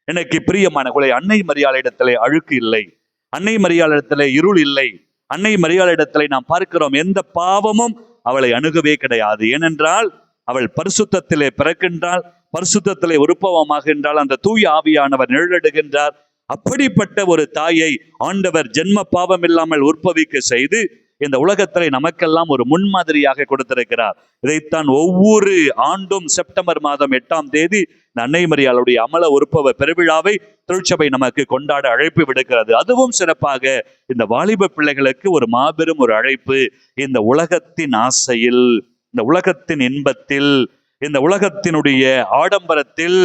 இன்னைக்கு பிரியமானவர்களே, அன்னை மரியாளிடத்திலே அழுக்கு இல்லை, அன்னை மரியாளிடத்திலே இருள் இல்லை, அன்னை மரியாளிடத்திலே நாம் பார்க்கிறோம் எந்த பாவமும் அவளை அணுகவே கிடையாது. ஏனென்றால் அவள் பரிசுத்தத்திலே பிறக்கின்றாள், பரிசுத்தத்திலே உருப்பவமாகின்றாள், அந்த தூய ஆவியானவர் நிழலிடுகின்றார். அப்படிப்பட்ட ஒரு தாயை ஆண்டவர் ஜென்ம பாவம் இல்லாமல் உற்பவிக்க செய்து இந்த உலகத்திலே நமக்கெல்லாம் ஒரு முன்மாதிரியாக கொடுத்திருக்கிறார். இதைத்தான் ஒவ்வொரு ஆண்டும் செப்டம்பர் மாதம் 8ஆம் தேதி அன்னை மரியாளுடைய அமல உற்பவ பெருவிழாவை திருச்சபை நமக்கு கொண்டாட அழைப்பு விடுக்கிறது. அதுவும் சிறப்பாக இந்த வாலிப பிள்ளைகளுக்கு ஒரு மாபெரும் ஒரு அழைப்பு. இந்த உலகத்தின் ஆசையில், இந்த உலகத்தின் இன்பத்தில், இந்த உலகத்தினுடைய ஆடம்பரத்தில்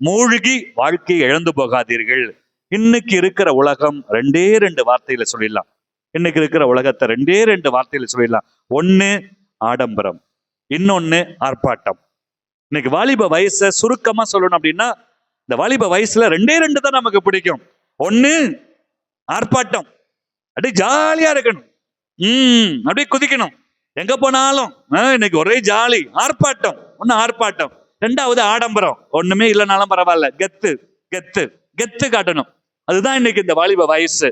மூழ்கி வாழ்க்கையை இழந்து போகாதீர்கள். இன்னைக்கு இருக்கிற உலகம் 2 வார்த்தையில சொல்லிடலாம். இன்னைக்கு இருக்கிற உலகத்தை 2 வார்த்தையில சொல்லிடலாம். ஒண்ணு ஆடம்பரம், இன்னொன்னு ஆர்ப்பாட்டம். இன்னைக்கு வாலிப வயசை சுருக்கமா சொல்லணும் அப்படின்னா, இந்த வாலிப வயசுல 2 தான் நமக்கு பிடிக்கும். ஒண்ணு ஆர்ப்பாட்டம், அப்படியே ஜாலியா இருக்கணும், அப்படியே குதிக்கணும், எங்க போனாலும் இன்னைக்கு ஒரே ஜாலி, ஆர்ப்பாட்டம். ஒண்ணு ஆர்ப்பாட்டம். 2வது ஆடம்பரம், ஒண்ணுமே இல்லைனாலும் பரவாயில்ல, கெத்து கெத்து கெத்து காட்டணும். அதுதான் இன்னைக்கு இந்த வாலிப வயசு.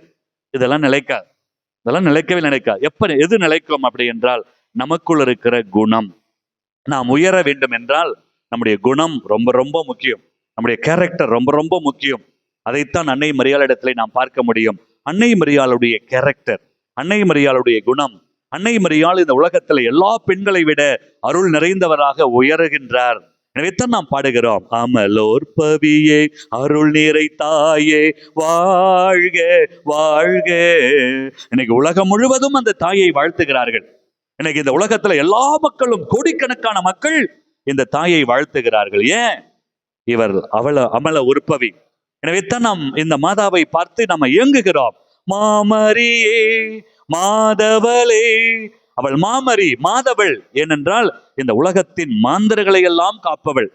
இதெல்லாம் நிலைக்காது, இதெல்லாம் நிலைக்கவே நிலைக்காது. எது நிலைக்கும் அப்படி என்றால் நமக்குள் இருக்கிற குணம். நாம் உயர வேண்டும் என்றால் நம்முடைய குணம் ரொம்ப ரொம்ப முக்கியம், நம்முடைய கேரக்டர் ரொம்ப ரொம்ப முக்கியம். அதைத்தான் அன்னை மரியாளிடத்திலே நாம் பார்க்க முடியும். அன்னை மரியாளுடைய கேரக்டர், அன்னை மரியாளுடைய குணம். அன்னை மரியாள் இந்த உலகத்துல எல்லா பெண்களை விட அருள் நிறைந்தவராக உயருகின்றார். எனவேத்தான் நாம் பாடுகிறோம், அமலோர் பவியே அருள் நிறை தாயே வாழ்க வாழ்க. இன்னைக்கு உலகம் முழுவதும் அந்த தாயை வாழ்த்துகிறார்கள். இன்னைக்கு இந்த உலகத்துல எல்லா மக்களும், கோடிக்கணக்கான மக்கள் இந்த தாயை வாழ்த்துகிறார்கள். ஏன்? இவர் அமல உற்பவி. எனவேத்தான் நாம் இந்த மாதாவை பார்த்து நம்ம இயங்குகிறோம். மாமரியே மாதவளே, அவள் மாமரி, மாதவள். ஏனென்றால் இந்த உலகத்தின் மாந்தர்களை எல்லாம் காப்பவள்.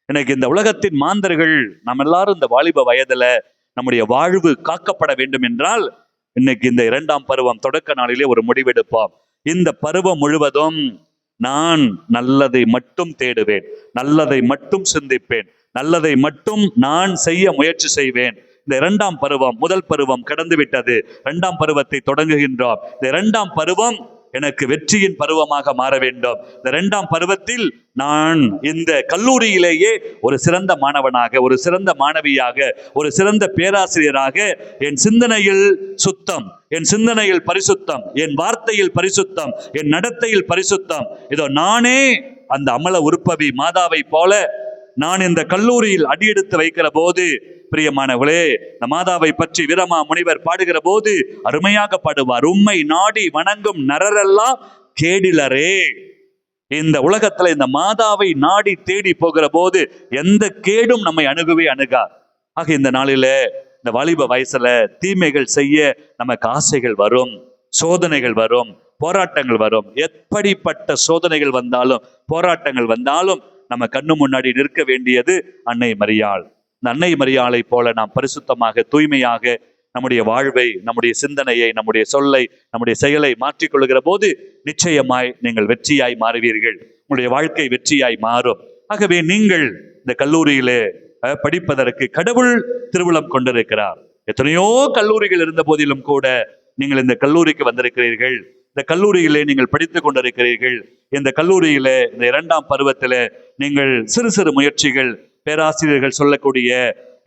எனக்கு இந்த உலகத்தின் மாந்தர்கள் நம்ம எல்லாரும் இந்த வாலிப வயதுல நம்முடைய வாழ்வு காக்கப்பட வேண்டும் என்றால் இன்னைக்கு இந்த 2ஆம் பருவம் தொடக்க நாளிலே ஒரு முடிவெடுப்போம். இந்த பருவம் முழுவதும் நான் நல்லதை மட்டும் தேடுவேன், நல்லதை மட்டும் சிந்திப்பேன், நல்லதை மட்டும் நான் செய்ய முயற்சி செய்வேன். இந்த 2ஆம் பருவம், முதல் பருவம் கடந்து விட்டது, 2ஆம் பருவத்தை தொடங்குகின்றோம். இந்த 2ஆம் பருவம் எனக்கு வெற்றியின் பருவமாக மாற வேண்டும். இந்த 2ஆம் பருவத்தில் நான் இந்த கல்லூரியிலேயே ஒரு சிறந்த மாணவனாக, ஒரு சிறந்த மாணவியாக, ஒரு சிறந்த பேராசிரியராக, என் சிந்தனையில் சுத்தம், என் சிந்தனையில் பரிசுத்தம், என் வார்த்தையில் பரிசுத்தம், என் நடத்தையில் பரிசுத்தம். இதோ நானே அந்த அமல உற்பவி மாதாவை போல நான் இந்த கல்லூரியில் அடியெடுத்து வைக்கிற போது, பிரியமானவர்களே, இந்த மாதாவை பற்றி வீரமா முனிவர் பாடுகிற போது அருமையாக பாடுவார். உம்மை நாடி வணங்கும் நரரெல்லாம் கேடிலரே. இந்த உலகத்துல இந்த மாதாவை நாடி தேடி போகிற போது எந்த கேடும் நம்மை அணுகவே அணுகா. ஆக இந்த நாளில இந்த வாலிப வயசுல தீமைகள் செய்ய நமக்கு ஆசைகள் வரும், சோதனைகள் வரும், போராட்டங்கள் வரும். எப்படிப்பட்ட சோதனைகள் வந்தாலும் போராட்டங்கள் வந்தாலும் நம்ம கண்ணு முன்னாடி நிற்க வேண்டியது அன்னை மரியாள். இந்த அன்னை மரியாளை போல நாம் பரிசுத்தமாக தூய்மையாக நம்முடைய வாழ்வை, நம்முடைய சிந்தனையை, நம்முடைய சொல்லை, நம்முடைய செயலை மாற்றிக்கொள்கிற போது நிச்சயமாய் நீங்கள் வெற்றியாய் மாறுவீர்கள். உங்களுடைய வாழ்க்கை வெற்றியாய் மாறும். ஆகவே நீங்கள் இந்த கல்லூரியிலே படிப்பதற்கு கடவுள் திருவுளம் கொண்டிருக்கிறார். எத்தனையோ கல்லூரிகள் இருந்த போதிலும் கூட நீங்கள் இந்த கல்லூரிக்கு வந்திருக்கிறீர்கள். இந்த கல்லூரியிலே நீங்கள் படித்துக் கொண்டிருக்கிறீர்கள். இந்த கல்லூரியிலே இந்த 2ஆம் பருவத்தில நீங்கள் சிறு சிறு முயற்சிகள், பேராசிரியர்கள் சொல்லக்கூடிய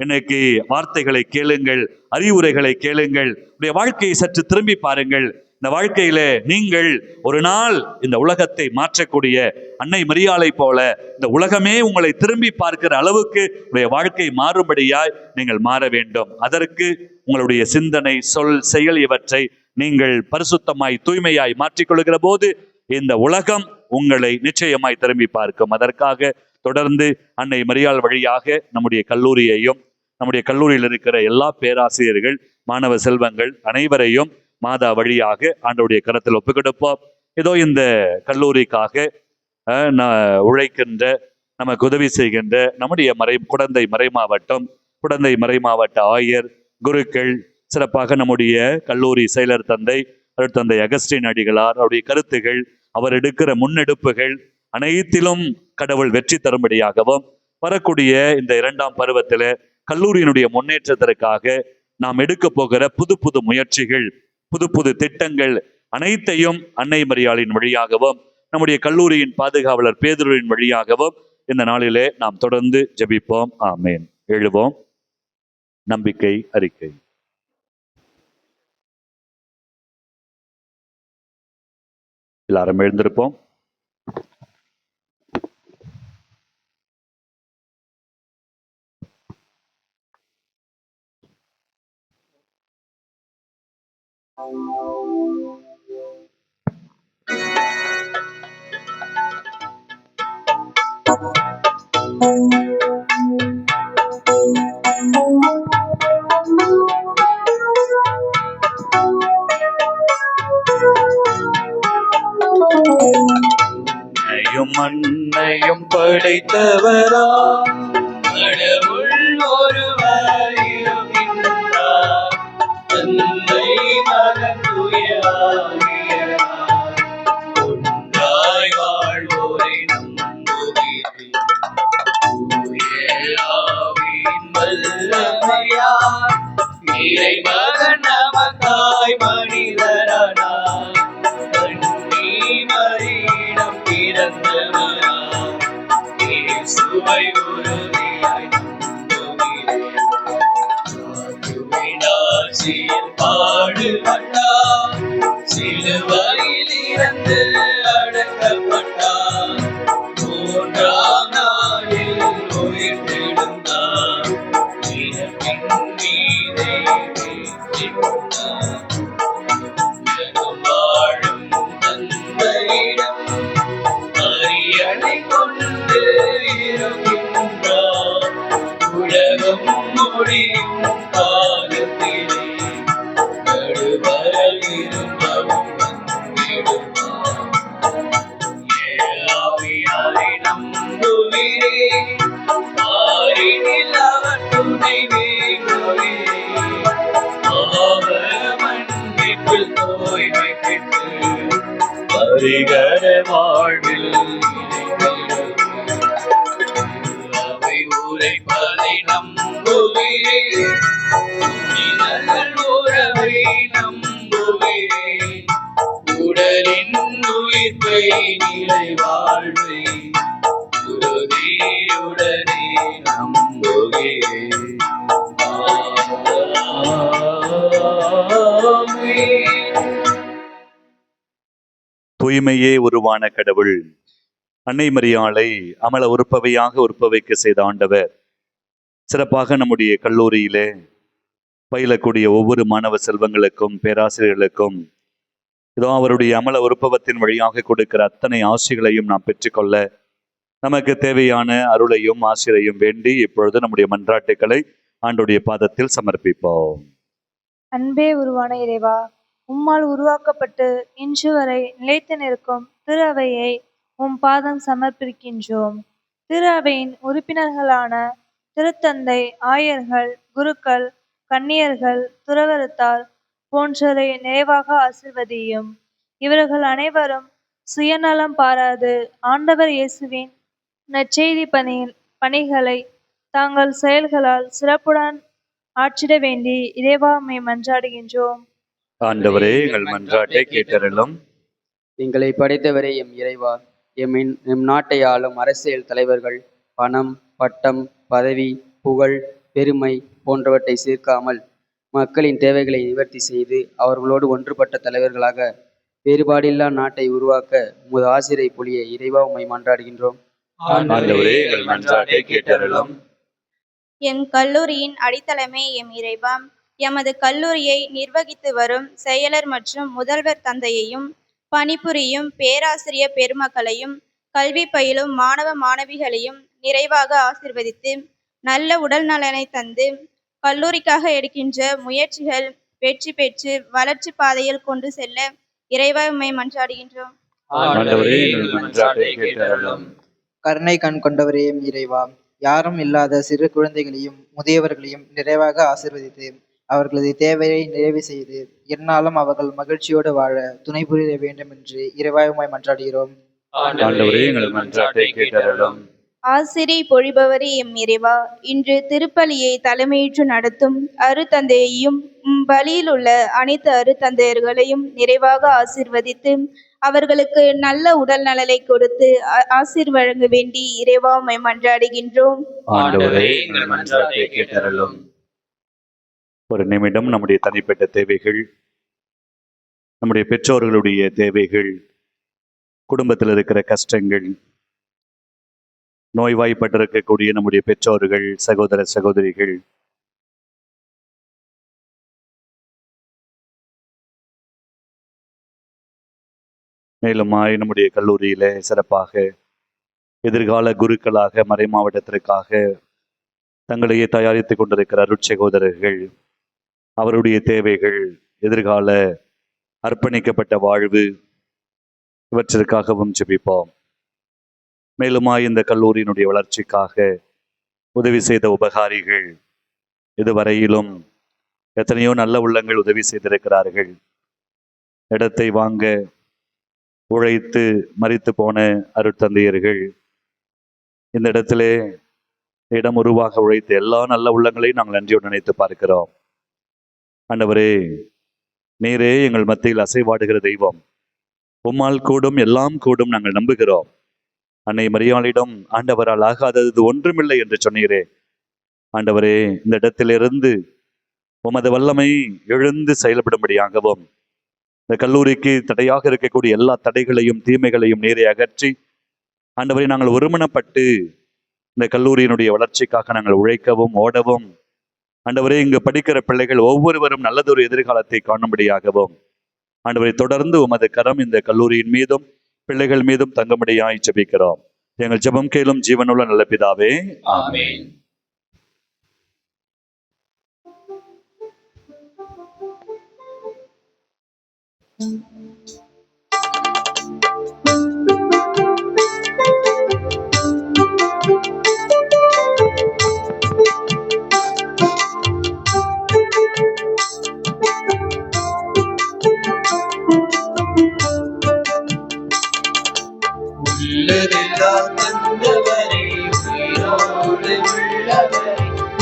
இன்னைக்கு வார்த்தைகளை கேளுங்கள், அறிவுரைகளை கேளுங்கள். உடைய வாழ்க்கையை சற்று திரும்பி பாருங்கள். இந்த வாழ்க்கையில நீங்கள் ஒரு நாள் இந்த உலகத்தை மாற்றக்கூடிய அன்னை மரியாளை போல இந்த உலகமே உங்களை திரும்பி பார்க்கிற அளவுக்கு உடைய வாழ்க்கை மாறும்படியாய் நீங்கள் மாற வேண்டும். அதற்கு உங்களுடைய சிந்தனை, சொல், செயல் இவற்றை நீங்கள் பரிசுத்தமாய் தூய்மையாய் மாற்றிக்கொள்கிற போது இந்த உலகம் உங்களை நிச்சயமாய் திரும்பி பார்க்கும். அதற்காக தொடர்ந்து அன்னை மரியாள் வழியாக நம்முடைய கல்லூரியையும், நம்முடைய கல்லூரியில் இருக்கிற எல்லா பேராசிரியர்கள், மாணவ செல்வங்கள் அனைவரையும் மாதா வழியாக ஆண்டவருடைய கரத்தில் ஒப்புக்கொடுப்போம். ஏதோ இந்த கல்லூரிக்காக உழைக்கின்ற, நமக்கு உதவி செய்கின்ற நம்முடைய குடந்தை மறைமாவட்ட ஆயர், குருக்கள், சிறப்பாக நம்முடைய கல்லூரி செயலர் தந்தை அருட்தந்தை அகஸ்டின் அடிகளார், அவருடைய கருத்துகள், அவர் எடுக்கிற முன்னெடுப்புகள் அனைத்திலும் கடவுள் வெற்றி தரும்படியாகவும், வரக்கூடிய இந்த 2ஆம் பருவத்தில் கல்லூரியினுடைய முன்னேற்றத்திற்காக நாம் எடுக்க போகிற புது புது முயற்சிகள், புது புது திட்டங்கள் அனைத்தையும் அன்னை மரியாளின் வழியாகவும், நம்முடைய கல்லூரியின் பாதுகாவலர் பேதுருவின் வழியாகவும் இந்த நாளிலே நாம் தொடர்ந்து ஜெபிப்போம். ஆமேன். எழுவோம். நம்பிக்கை அறிக்கை. எல்லாரும் எழுந்திருப்போம். மண்ணையும் படைத்தவரா கடவுள் ஒருவர் இருக்கின்றார். தந்தை மகன் தூய ஆவியார் ஒன்றாய் வாழ்வோரை நம்புகிறேன். தூய ஆவியின் வல்லமையார் இறைமகன் நமக்காய் மனிதரானார். கன்னி மரியிடம் பிறந்தவராம் இயேசுவை உறுதியாய் நம்புகிறேன். ஆசியில் பாடுபட்டார், சிலுவையில் இறந்து அடக்கப்பட்டார், 3ஆம் நாளில் உயிர்த்தெழுந்தார், இறப்பின் மீதே வெற்றிகொண்டார். வாழும் தந்தையிடம் அரியணை கொண்டு இருக்கின்றார். உலகம் முடியும் காலத்திலே நடுவரல் இருந்தவும் வந்திடுவார். ஆவியாரை நம்புகிறேன், ஆரினில் அவர் துணை வேண்டுகிறேன். பாவ மன்னிப்பில் தூய்மை பெற்று பரிகர வாழ்வில் அவை உரைப்பதை நம்புகிறேன். புனிதர்கள் உறவை நம்புகிறேன். உடலின் உயிர்ப்பை நிலை வாழ்வை உறுதியுடனே நம்புகிறேன். தூய்மையே உருவான கடவுள் அன்னை மரியாளை அமல உற்பவைக்க செய்த ஆண்டவர் சிறப்பாக நம்முடைய கல்லூரியிலே பயிலக்கூடிய ஒவ்வொரு மாணவ செல்வங்களுக்கும், பேராசிரியர்களுக்கும் இதோ அவருடைய அமல உற்பவத்தின் வழியாக கொடுக்கிற அத்தனை ஆசிகளையும் நாம் பெற்றுக்கொள்ள நமக்கு தேவையான அருளையும் ஆசிரையும் வேண்டி இப்பொழுது நம்முடைய மன்றாட்டுக்களை ஆண்டுடைய பாதத்தில் சமர்ப்பிப்போம். அன்பே உருவான இறைவா, உம்மால் உருவாக்கப்பட்டு இன்று வரை நிலைத்து நிற்கும் திரு அவையை உம் பாதம் சமர்ப்பிக்கின்றோம். திரு அவையின் உறுப்பினர்களான திருத்தந்தை, ஆயர்கள், குருக்கள், கன்னியர்கள், துறவரத்தார் போன்றோரை நிறைவாக ஆசிர்வதியும். இவர்கள் அனைவரும் சுயநலம் பாராது ஆண்டவர் இயேசுவின் நற்செய்தி பணிகளை தாங்கள் செயல்களால் சிறப்புடன் ஆற்றிட வேண்டி இறைவா உம்மை மன்றாடுகின்றோம். ஆண்டவரே, எங்கள் மன்றாட்டை கேட்டருளும். எங்களை படைத்தவரே எம் இறைவா, எம் நாட்டை ஆளும் அரசியல் தலைவர்கள் பணம், பட்டம், பதவி, புகழ், பெருமை போன்றவற்றை சேர்க்காமல் மக்களின் தேவைகளை நிவர்த்தி செய்து அவர்களோடு ஒன்றுபட்ட தலைவர்களாக வேறுபாடில்லா நாட்டை உருவாக்க உமது ஆசிரை பொழிய இறைவா உம்மை மன்றாடுகின்றோம். ஆண்டவரே, எங்கள் மன்றாட்டை கேட்டருளும். எம் கல்லூரியின் அடித்தளமே எம் இறைவா, எமது கல்லூரியை நிர்வகித்து வரும் செயலர் மற்றும் முதல்வர் தந்தையையும் பணிபுரியும் பேராசிரியர் பெருமக்களையும் கல்வி பயிலும் மாணவ மாணவிகளையும் நிறைவாக ஆசிர்வதித்து நல்ல உடல் நலனை தந்து கல்லூரிக்காக எடுக்கின்ற முயற்சிகள் வெற்றி பெற்று வளர்ச்சி பாதையில் கொண்டு செல்ல இறைவா உம்மை மன்றாடுகின்றோம். ஆண்டவரே, எங்கள் மன்றாட்டை கேட்டருளும். கருணை கண் கொண்டவரே எம் இறைவா, யாரும் இல்லாத சிறு குழந்தைகளையும் முதியவர்களையும் நிறைவாக ஆசிர்வதித்து அவர்களது தேவையை நிறைவு செய்து எந்நாளும் அவர்கள் மகிழ்ச்சியோடு வாழ துணை புரிய வேண்டும் என்று இறைவா உம்மை மன்றாடுகிறோம். ஆண்டவரே, எங்கள் மன்றாட்டை கேட்டருளும். ஆசிரை பொழிபவரே எம் இறைவா, இன்று திருப்பலியை தலைமையேற்று நடத்தும் அருத்தந்தையையும் பலியில் உள்ள அனைத்து அருத்தந்தையர்களையும் நிறைவாக ஆசிர்வதித்து அவர்களுக்கு நல்ல உடல் நலனை கொடுத்து ஆசீர் வழங்க வேண்டி இறைவா உம்மை மன்றாடுகின்றோம். ஆண்டவரே, எங்கள் மன்றாட்டை கேட்டருளும். ஒரு நிமிடம் நம்முடைய தனிப்பட்ட தேவைகள், நம்முடைய பெற்றோர்களுடைய தேவைகள், குடும்பத்தில் இருக்கிற கஷ்டங்கள், நோய்வாய்ப்பட்டிருக்கக்கூடிய நம்முடைய பெற்றோர்கள், சகோதர சகோதரிகள், மேலுமாய் நம்முடைய கல்லூரியில சிறப்பாக எதிர்கால குருக்களாக மறை மாவட்டத்திற்காக தங்களையே தயாரித்துக் கொண்டிருக்கிற அருட்சகோதரர்கள், அவருடைய தேவைகள், எதிர்கால அர்ப்பணிக்கப்பட்ட வாழ்வு, இவற்றிற்காகவும் ஜெபிப்போம். மேலுமாய் இந்த கல்லூரியினுடைய வளர்ச்சிக்காக உதவி செய்த உபகாரிகள், இதுவரையிலும் எத்தனையோ நல்ல உள்ளங்கள் உதவி செய்திருக்கிறார்கள். இடத்தை வாங்க உழைத்து மரித்து போன அருட்தந்தையர்கள், இந்த இடத்திலே இடம் உருவாக உழைத்த எல்லா நல்ல உள்ளங்களையும் நாங்கள் நன்றியோடு நினைத்து பார்க்கிறோம். ஆண்டவரே, நீரே எங்கள் மத்தியில் அசைவாடுகிற தெய்வம், உம்மால் கூடும் எல்லாம் கூடும் நாங்கள் நம்புகிறோம். அன்னை மரியாளிடம் ஆண்டவரால் ஆகாதது ஒன்றுமில்லை என்று சொன்னீரே. ஆண்டவரே, இந்த இடத்திலிருந்து உமது வல்லமை எழுந்து செயல்படும்படியாகவும் இந்த கல்லூரிக்கு தடையாக இருக்கக்கூடிய எல்லா தடைகளையும் தீமைகளையும் நீரை அகற்றி ஆண்டவரை நாங்கள் ஒருமனப்பட்டு இந்த கல்லூரியினுடைய வளர்ச்சிக்காக நாங்கள் உழைக்கவும் ஓடவும், ஆண்டவரே இங்கு படிக்கிற பிள்ளைகள் ஒவ்வொருவரும் நல்லதொரு எதிர்காலத்தை காணும்படியாகவும் ஆண்டவரை தொடர்ந்து உமது கரம் இந்த கல்லூரியின் மீதும் பிள்ளைகள் மீதும் தங்கும்படியாய் ஜெபிக்கிறோம். எங்கள் ஜெபம் கேளும் ஜீவனுள்ள நல்ல பிதாவே, ஆமென். உள்ளதெல்லாம் தந்தவரே, உயிரோடு உள்ளவரே,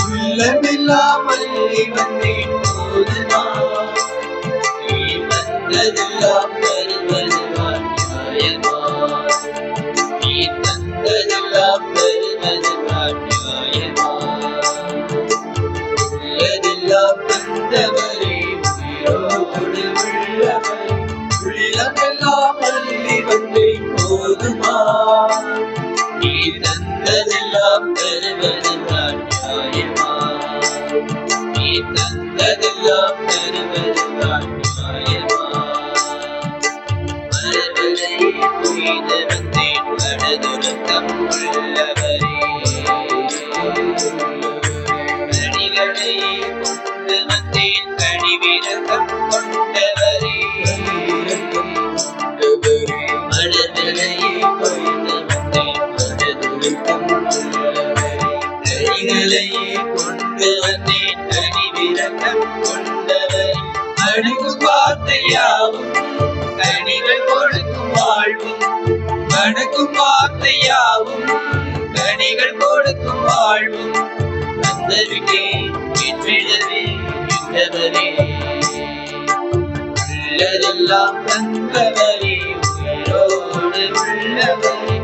உள்ளமில்லாமல் வந்தேன் போதுமா, நீ தந்ததெல்லாம் தருவதுதான் நியாயமா, நீ தந்ததெல்லாம் தருவதுதான் நியாயமா. உள்ளதெல்லாம் தந்தவரே, உயிரோடு உள்ளவரே, உள்ளமெல்லாம் அள்ளி வந்தேன் போதுமா, நீ தந்ததெல்லாம் தருவதுதான் நியாயமா, நீ தந்ததெல்லாம் தருவதுதான் நியாயமா. கொண்டவரே கனிகளையே கொண்டு வந்தேன் கனிவிரக்கம் கொண்டவரே மனதிலையே கொண்டு வந்தேன் மனதுருக்கம் கொண்டவரே கனிகளையே கொண்டு வந்தேன் கனிவிரக்கம் கொண்டவரே அடுக்கும் வார்த்தையாவும் கனிகள் கொடுக்கும் வாழ்வும் வணக்கும் வார்த்தையாவும் கனிகள் கொடுக்கும் வாழ்வும் வந்தருகே வெற்றிடவே என்றவரே உள்ளதெல்லாம் தந்தவரே உயிரோடு உள்ளவரே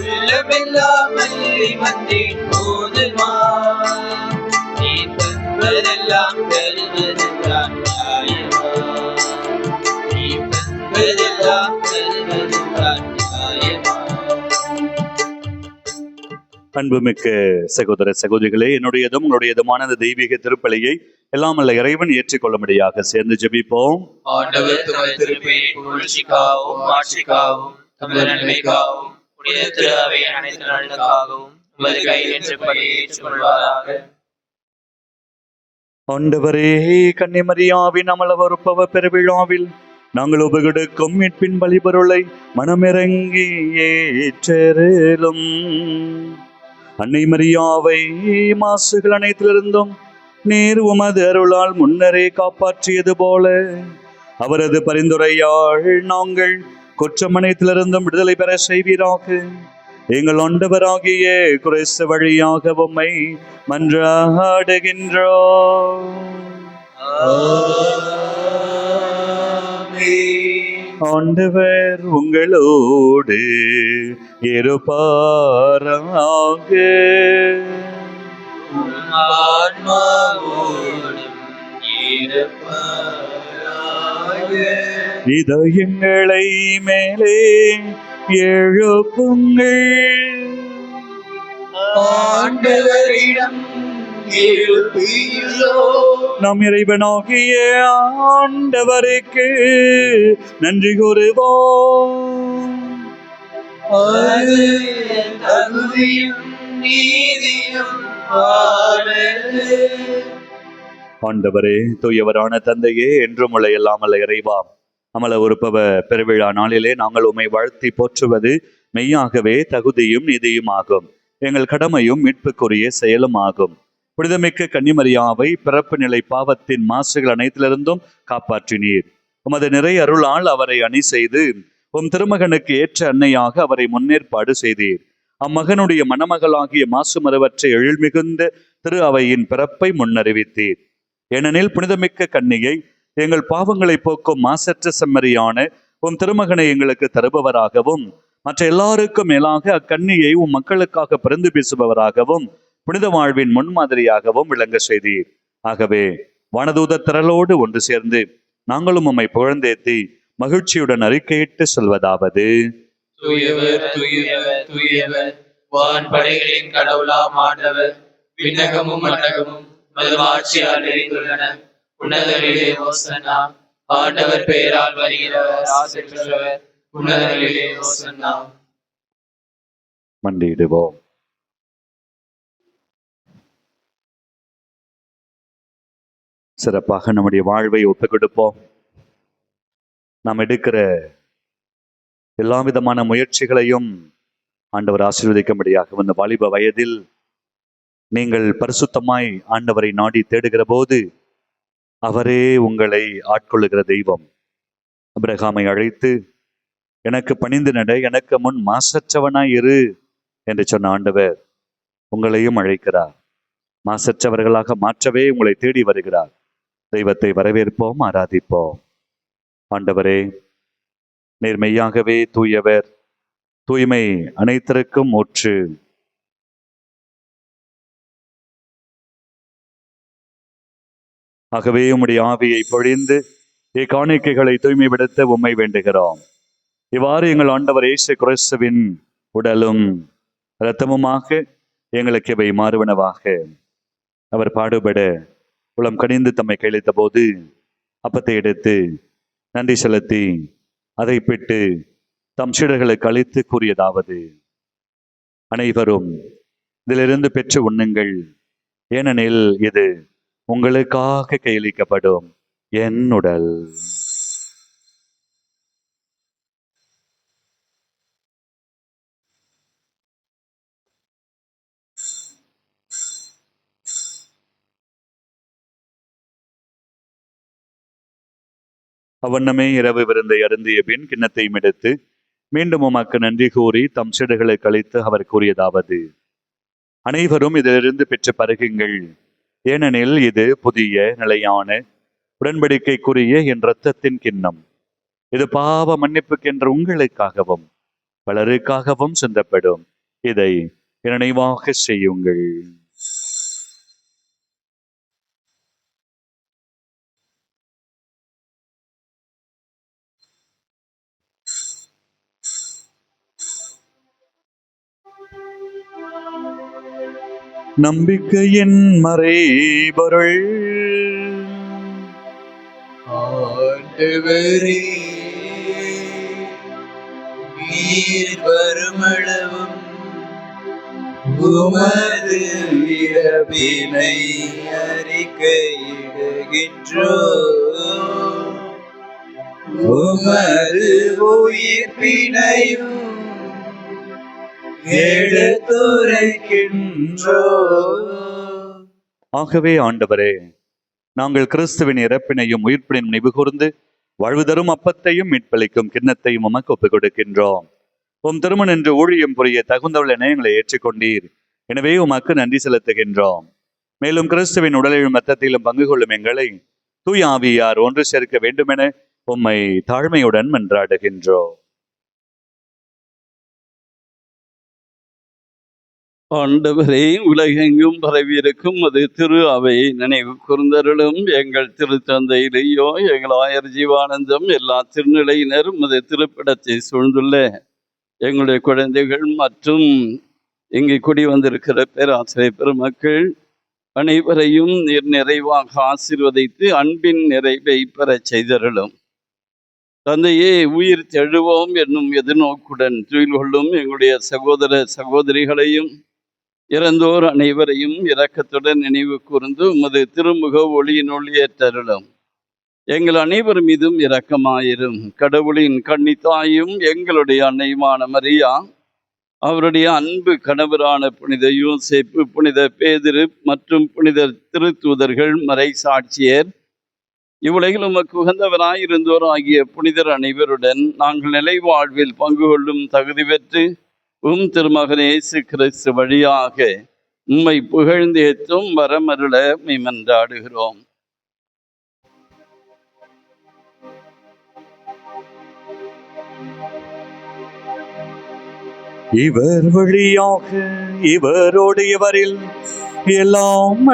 உள்ளமெல்லாம் மல்லி வந்தேன் போதுமா நீ தந்ததெல்லாம் தருவதுதான் நியாயமா நீ தந்ததெல்லாம் தருவதுதான் நியாயமா. அன்புமிக்க சகோதர சகோதரிகளே, என்னுடையதும் உங்களுடையதுமான அந்த தெய்வீக திருப்பலியை எல்லாம் அல்ல இறைவன் ஏற்றுக்கொள்ளும்படியாக சேர்ந்து ஜெபிப்போம். ஆண்டவர் தமது திருப்பலியை புகழ்ச்சிக்காகவும் மாட்சிக்காகவும் தமது நன்மைக்காகவும் புனித திரு அவையின் அனைத்து நலனுக்காகவும் உமது கையேற்றபடி ஏற்றுக்கொள்வாராக. ஆண்டவரே, கன்னிமரியாவின் அமலவருப்பவ பெருவிழாவில் நாங்கள் உபகெடுக்கும் மீட்பின் பலிபொருளை மனமிறங்கி ஏற்றருளும். அன்னை மரியாவை மாசுகள் அனைத்திலிருந்தும் நீர் உமது அருளால் முன்னரே காப்பாற்றியது போல அவரது பரிந்துரையால் நாங்கள் குற்றம் அனைத்திலிருந்தும் விடுதலை பெற செய்வீராக. எங்கள் ஆண்டவராகிய கிறிஸ்து வழியாக உம்மை மன்றாடுகின்றோம். ஆண்டவர் உங்களோடு இருப்பாராக. இதயங்களை மேலே எழுப்புங்கள். ஆண்டவரிடம் நம் இறைவனாகிய ஆண்டவருக்கு நன்றி கூறுவோம். அது தகுதியும் நீதியும் ஆனது. ஆண்டவரே, தூயவரான தந்தையே, என்றும் உள்ள எல்லாமல்ல இறைவா, அமல உறுப்பவ பெருவிழா நாளிலே நாங்கள் உம்மை வாழ்த்தி போற்றுவது மெய்யாகவே தகுதியும் நீதியும் ஆகும். எங்கள் கடமையும் மீட்புக்குரிய செயலும் ஆகும். புனிதமிக்க கன்னிமரியாவை பிறப்பு நிலை பாவத்தின் மாசுகள் அனைத்திலிருந்தும் காப்பாற்றினீர். உமது நிறை அருளால் அவரை அணி செய்து உம் திருமகனுக்கு ஏற்ற அன்னையாக அவரை முன்னேற்பாடு செய்தீர். அம்மகனுடைய மணமகளாகிய மாசு மறுவற்றை எழில்மிகுந்த திரு அவையின் பிறப்பை முன்னறிவித்தீர். ஏனெனில் புனிதமிக்க கன்னியை எங்கள் பாவங்களை போக்கும் மாசற்ற செம்மறியான உம் திருமகனை எங்களுக்கு தருபவராகவும் மற்ற எல்லாருக்கும் மேலாக அக்கன்னியை உம் மக்களுக்காக பிறந்து பேசுபவராகவும் புனித வாழ்வின் முன்மாதிரியாகவும் விளங்க செய்தீர். ஆகவே வானதூத திரளோடு ஒன்று சேர்ந்து நாங்களும் உம்மை புகழ்ந்தேத்தி மகிழ்ச்சியுடன் அறிக்கையிட்டு சொல்வதாவது: தூயவர் தூயவர் தூயவர், வான் படைகளின் கடவுளாம் ஆண்டவர், விண்ணகமும் மண்டகமும் மது ஆட்சியால் நிறைந்துள்ளன. உன்னதங்களிலே ஓசன்னா. ஆண்டவர் பெயரால் வருகிறவர் ஆசை பெற்றவர். உன்னதங்களிலே ஓசன்னா. மண்டியிடுவோம். சிறப்பாக நம்முடைய வாழ்வை ஒப்புக் கொடுப்போம். நாம் எடுக்கிற எல்லா விதமான முயற்சிகளையும் ஆண்டவர் ஆசீர்வதிக்கும்படியாக இந்த வாலிப வயதில் நீங்கள் பரிசுத்தமாய் ஆண்டவரை நாடி தேடுகிற போது அவரே உங்களை ஆட்கொள்ளுகிற தெய்வம். அபிரகாமை அழைத்து எனக்கு பணிந்து நட, எனக்கு முன் மாசற்றவனாய் இரு என்று சொன்ன ஆண்டவர் உங்களையும் அழைக்கிறார். மாசற்றவர்களாக மாற்றவே உங்களை தேடி வருகிறார். தெய்வத்தை வரவேற்போம், ஆராதிப்போம். ஆண்டவரே, நீர் மெய்யாகவே தூயவர், தூய்மை அனைத்திற்கும் ஊற்று. ஆகவே உம்முடைய ஆவியை பொழிந்து இக்காணிக்கைகளை தூய்மைப்படுத்த உம்மை வேண்டுகிறோம். இவ்வாறு எங்கள் ஆண்டவர் இயேசு கிறிஸ்துவின் உடலும் இரத்தமுமாக எங்களுக்கு இவை மாறுவனவாக. அவர் பாடுபட உளம் கனிந்து தம்மை கையளித்த போது அப்பத்தை எடுத்து நன்றி செலுத்தி அதை பிட்டு தம் சீடர்களுக்கு அளித்து கூறியதாவது: அனைவரும் இதிலிருந்து பெற்று உண்ணுங்கள். ஏனெனில் இது உங்களுக்காக கையளிக்கப்படும் என் உடல். அவ்வண்ணமே இரவு விருந்தை அருந்திய பின் கிண்ணத்தையும் எடுத்து மீண்டும் உமக்கு நன்றி கூறி தம் சீடர்களை கழித்து அவர் கூறியதாவது: அனைவரும் இதிலிருந்து பெற்று பருகுங்கள். ஏனெனில் இது புதிய நிலையான உடன்படிக்கைக்குரிய என் இரத்தத்தின் கிண்ணம். இது பாவ மன்னிப்புக்கென்று உங்களுக்காகவும் பலருக்காகவும் சிந்தப்படும். இதை நினைவாக செய்யுங்கள். நம்பிக்கையின் மறைபொருள். ஆண்டவரே, நீர் வருமளவும் உமது இறப்பினை அறிக்கையிடுகின்றோம், உமது உயிர்ப்பினையும் எடுத்துரைக்கின்றோம். ஆகவே ஆண்டவரே, நாங்கள் கிறிஸ்துவின் இறப்பினையும் உயிர்ப்பினையும் நினைவு கூர்ந்து வாழ்வு தரும் அப்பத்தையும் மீட்பளிக்கும் கிண்ணத்தையும் உமக்கு ஒப்புக் கொடுக்கின்றோம். உம் திருமணம் என்று ஊழியம் புரிய தகுந்தவள் என எங்களை ஏற்றுக்கொண்டீர். எனவே உமக்கு நன்றி செலுத்துகின்றோம். மேலும் கிறிஸ்துவின் உடலிலும் இரத்தத்திலும் பங்கு கொள்ளும் எங்களை தூய ஆவியார் ஒன்று சேர்க்க வேண்டுமென உம்மை தாழ்மையுடன் மன்றாடுகின்றோம். ஆண்டவரே, உலகெங்கும் பரவியிருக்கும் அது திரு அவையை நினைவு கூர்ந்தருளும். எங்கள் திருத்தந்தையிலேயோ எங்கள் ஆயர் ஜீவானந்தம் எல்லா திருநிலையினரும் அது திருப்பிடத்தை சூழ்ந்துள்ள எங்களுடைய குழந்தைகள் மற்றும் இங்கு குடி வந்திருக்கிற பேராசிரியர் பெருமக்கள் அனைவரையும் நீர் நிறைவாக ஆசீர்வதித்து அன்பின் நிறைவை பெறச் செய்தருளும். தந்தையே, உயிர் தெழுவோம் என்னும் எதிர்நோக்குடன் துயில் கொள்ளும் எங்களுடைய சகோதர சகோதரிகளையும் இறந்தோர் அனைவரையும் இரக்கத்துடன் நினைவு கூர்ந்து உமது திருமுக ஒளியினுள் ஏற்றருளும். எங்கள் அனைவர் மீதும் இரக்கமாயிரும். கடவுளின் கன்னித்தாயும் எங்களுடைய அன்னையுமான மரியா, அவருடைய அன்பு கணவரான புனித யோசேப்பு, புனித பேதுரு மற்றும் புனித திருத்தூதர்கள், மறை சாட்சியர், இவ்வுலகில் உமக்கு உகந்தவராயிருந்தோர் ஆகிய புனிதர் அனைவருடன் நாங்கள் நிலை வாழ்வில் பங்கு கொள்ளும் தகுதி பெற்று திருமகன் இயேசு கிறிஸ்து வழியாக உம்மை புகழ்ந்தேத்தும் வரமருள மன்றாடுகிறோம். இவர் வழியாக இவரோடு இவரில் எல்லாம்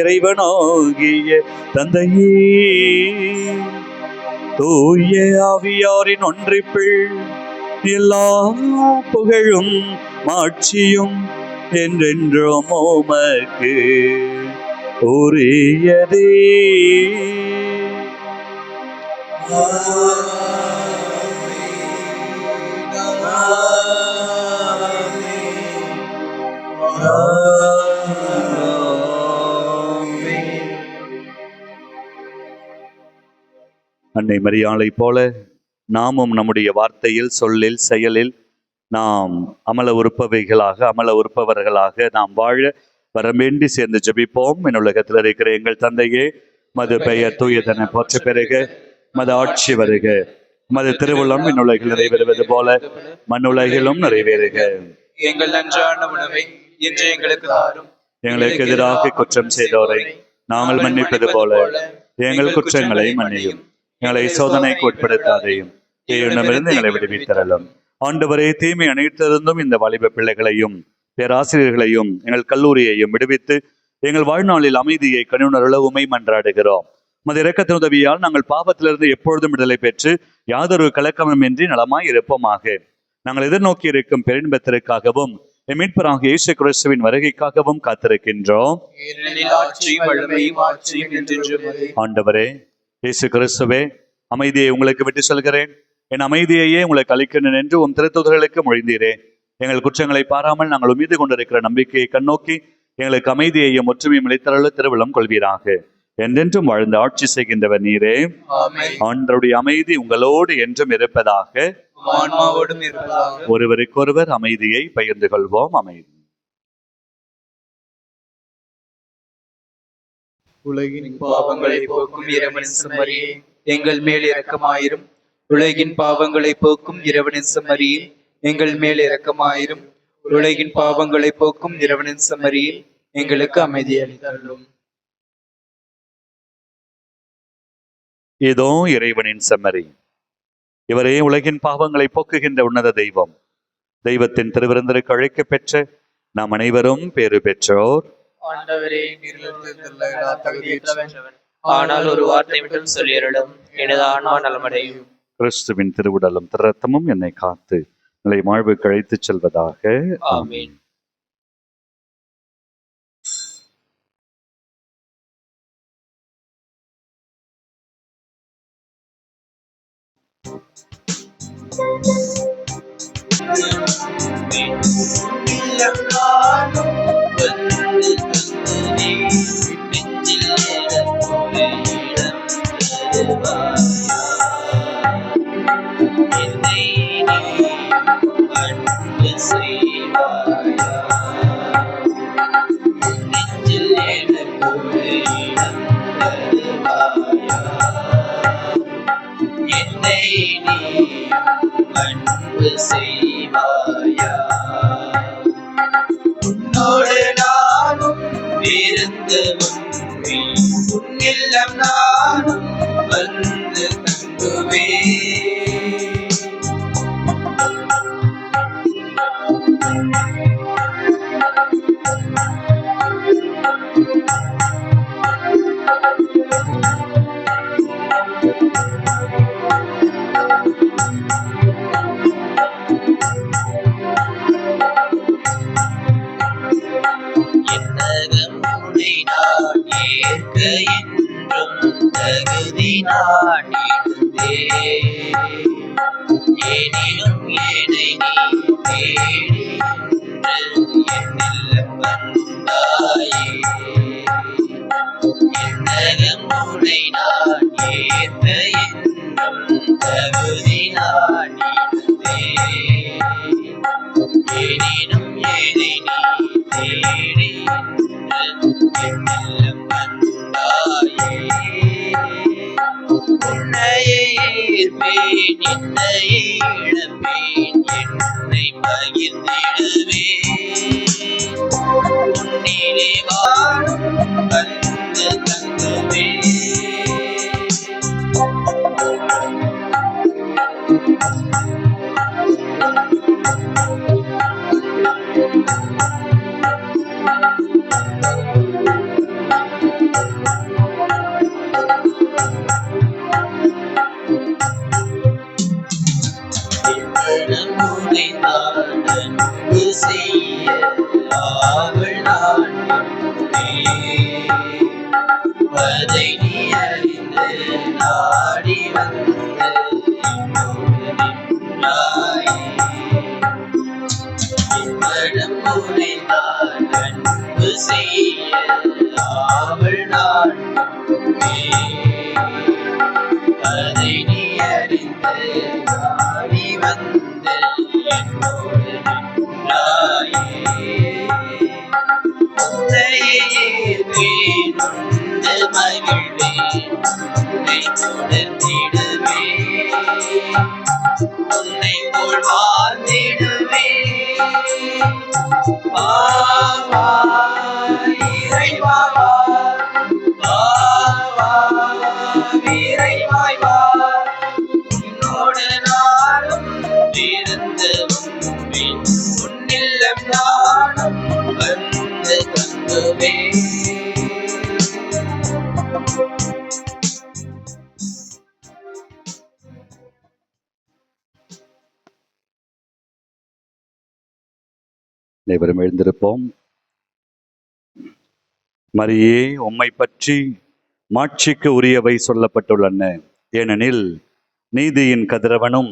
இறைவனாகிய தந்தையே, தூய ஆவியாரின் ஒன்றிப்பில் எல்லா புகழும் மாட்சியும் என்றென்றும் உமக்கு உரியதே. அன்னை மரியாளை போல நாமும் நம்முடைய வார்த்தையில், சொல்லில், செயலில் நாம் அமல உறுப்பவர்களாக நாம் வாழ வரவேண்டி சேர்ந்து ஜெபிப்போம். உலகத்தில் இருக்கிற எங்கள் தந்தையே, மது பெயர் தூயதென போற்ற பெறுக, மது ஆட்சி வருக, மது திருவுளம் உலகில் நிறைவேறுவது போல மண்ணுலகிலும் நிறைவேறுக. எங்கள் அன்றாட உணவை இன்று எங்களுக்கு தாரும். எங்களுக்கு எதிராக குற்றம் செய்தோரை நாங்கள் மன்னிப்பது போல எங்கள் குற்றங்களை மன்னியும். எங்களை சோதனைக்கு உட்படுத்தாதையும் தீயிடமிருந்து எங்களை விடுவித்தரலும். ஆண்டவரே, தீமை அனைத்திருந்தும் இந்த வாலிப பிள்ளைகளையும் பேராசிரியர்களையும் எங்கள் கல்லூரியையும் விடுவித்து எங்கள் வாழ்நாளில் அமைதியை கனிவுணர்வுள்ள உமை மன்றாடுகிறோம். மது இரக்கத்தின் உதவியால் நாங்கள் பாவத்திலிருந்து எப்பொழுதும் விடுதலை பெற்று யாதொரு கலக்கமின்றி நலமாய் இருப்போமாக. நாங்கள் எதிர்நோக்கி இருக்கும் பெருன்பத்திற்காகவும் மீட்பராக இயேசு கிறிஸ்துவின் வருகைக்காகவும் காத்திருக்கின்றோம். ஆண்டவரே இயேசு கிறிஸ்துவே, அமைதியை உங்களுக்கு விட்டு சொல்கிறேன், என் அமைதியையே உங்களுக்கு அளிக்கிறேன் என்று உன் திருத்தூதர்களுக்கு மொழிந்தீரே. எங்கள் குற்றங்களை பாராமல் நாங்கள் மீது கொண்டிருக்கிற நம்பிக்கையை கண்ணோக்கி எங்களுக்கு அமைதியையும் ஒற்றுமையும் இழைத்தருள திருவிழம் கொள்வீராக. என்றென்றும் வாழ்ந்து ஆட்சி செய்கின்றவர் நீரே. ஆண்டவருடைய அமைதி உங்களோடு என்றும் இருப்பதாக. ஆன்மாவோடும் இருப்பதாக. ஒருவருக்கொருவர் அமைதியை பகிர்ந்து கொள்வோம். அமைதி. உலகின் பாவங்களை போக்கும் இறைவனின் செம்மறியே, எங்கள் மேல் இரக்கமாயிரும். உலகின் பாவங்களை போக்கும் இறைவனின் செம்மறியே, எங்கள் மேல் இரக்கமாயிரும். உலகின் பாவங்களை போக்கும் இறைவனின் செம்மறியே, எங்களுக்கு அமைதி அளித்தருளும். இதோ இறைவனின் செம்மறி. இவரே உலகின் பாவங்களை போக்குகின்ற உன்னத தெய்வம். தெய்வத்தின் திருவிருந்தருக்கு அழைக்க பெற்ற நாம் அனைவரும் பேறு பெற்றோர். ஆண்டவரே, ஆனால் ஒரு வார்த்தை மட்டும் சொல்லியருளும், எனது ஆன்மா நலமடையும். கிறிஸ்துவின் திருவுடலும் திருரத்தமும் என்னை காத்து நிலை வாழ்வுக்கு அழைத்துச் செல்வதாக. ஆமீன். உன்னோடு நானும் இருந்து உன்னில்லம் நானும் வந்து தங்குவே. எனினும் ஏனை நீ தேடி என்னில்லம் வந்தாயே. என்னகம் உனை நான் ஏற்க என்றும் தகுதி நாடினதே. எனினும் ஏனை நீ தேடி என்னில்லம் வந்தாயே. உன்னையே ஏற்பேன், என்னையே இழப்பேன், என்னை பகிர்ந்திடுவேன். உன்னிலே வாழும் வந்து தங்குவேன். அதை நீ அறிந்து நாடி வந்து இம்மடம் உனை நான் அன்பு செய்ய ஆவல் நான் அதை நீ அறிந்து நாடி வந்து என்னோடு நின்றாயே. மகிழ்வேன், உன்னை தொடர்ந்திடுவேன், உன்னை போல் வாழ்ந்திடுவேன். வா இறைவா, வா இறைவாய் வா, உன்னோடு நானும் இருந்து உண்பேன், உன்னில்லம் நானும் வந்து தங்குவேன். அனைவரும் எழுந்திருப்போம். மரியே, உம்மை பற்றி மாட்சிக்கு உரியவை சொல்லப்பட்டுள்ளன. ஏனெனில் நீதியின் கதிரவனும்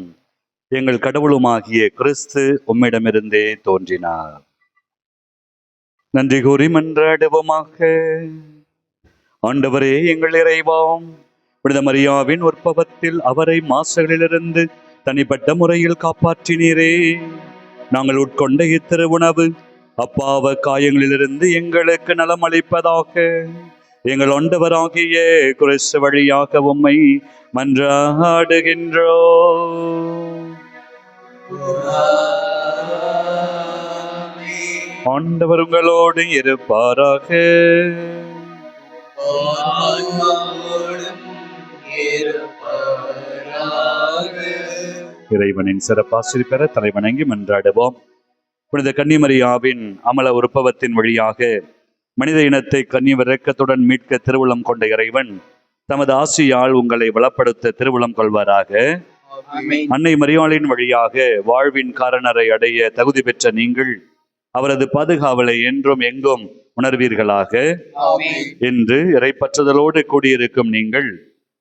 எங்கள் கடவுளுமாகிய கிறிஸ்து உம்மிடமிருந்தே தோன்றினார். நன்றி கூறி மன்றாடுவோமாக. ஆண்டவரே எங்கள் இறைவாம், புனித மரியாவின் உற்பவத்தில் அவரை மாசுகளிலிருந்து தனிப்பட்ட முறையில் காப்பாற்றினீரே. நாங்கள் உட்கொண்ட இத்திருவுணவு அப்பாவ காயங்களிலிருந்து எங்களுக்கு நலம் அளிப்பதாக. எங்கள் ஆண்டவராகிய கிறிஸ்து வழியாக உம்மை மன்றாடுகின்றோம். ஆண்டவர் உங்களோடு இருப்பாராக. இறைவனின் சிறப்பாசிரி பெற தலைவணங்கி மன்றாடுவோம். புனித கன்னிமரியாவின் அமல உற்பவத்தின் வழியாக மனித இனத்தை கன்னிவிரக்கத்துடன் மீட்க திருவுளம் கொண்ட இறைவன் தமது ஆசியால் உங்களை வளப்படுத்த திருவுளம் கொள்வாராக. அன்னை மரியாளின் வழியாக வாழ்வின் காரணரை அடைய தகுதி பெற்ற நீங்கள் அவரது பாதுகாவலை என்றும் எங்கும் உணர்வீர்களாக. என்று இறைப்பற்றுதலோடு கூடியிருக்கும் நீங்கள்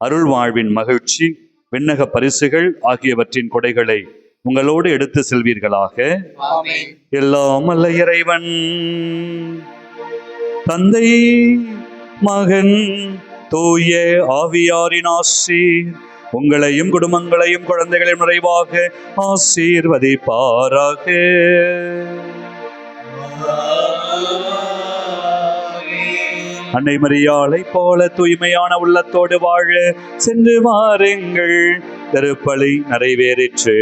அருள் வாழ்வின் மகிழ்ச்சி, விண்ணக பரிசுகள் ஆகியவற்றின் கொடைகளை உங்களோடு எடுத்து செல்வீர்களாக. எல்லாம் அல்ல இறைவன் தந்தை, மகன், தூய ஆவியாரின் ஆசீர் உங்களையும் குடும்பங்களையும் குழந்தைகளையும் நிறைவாக ஆசீர்வதிப்பாராக. அன்னை மரியாளை போல தூய்மையான உள்ளத்தோடு வாழ சென்று வாருங்கள். திருப்பலி நிறைவேறிற்று.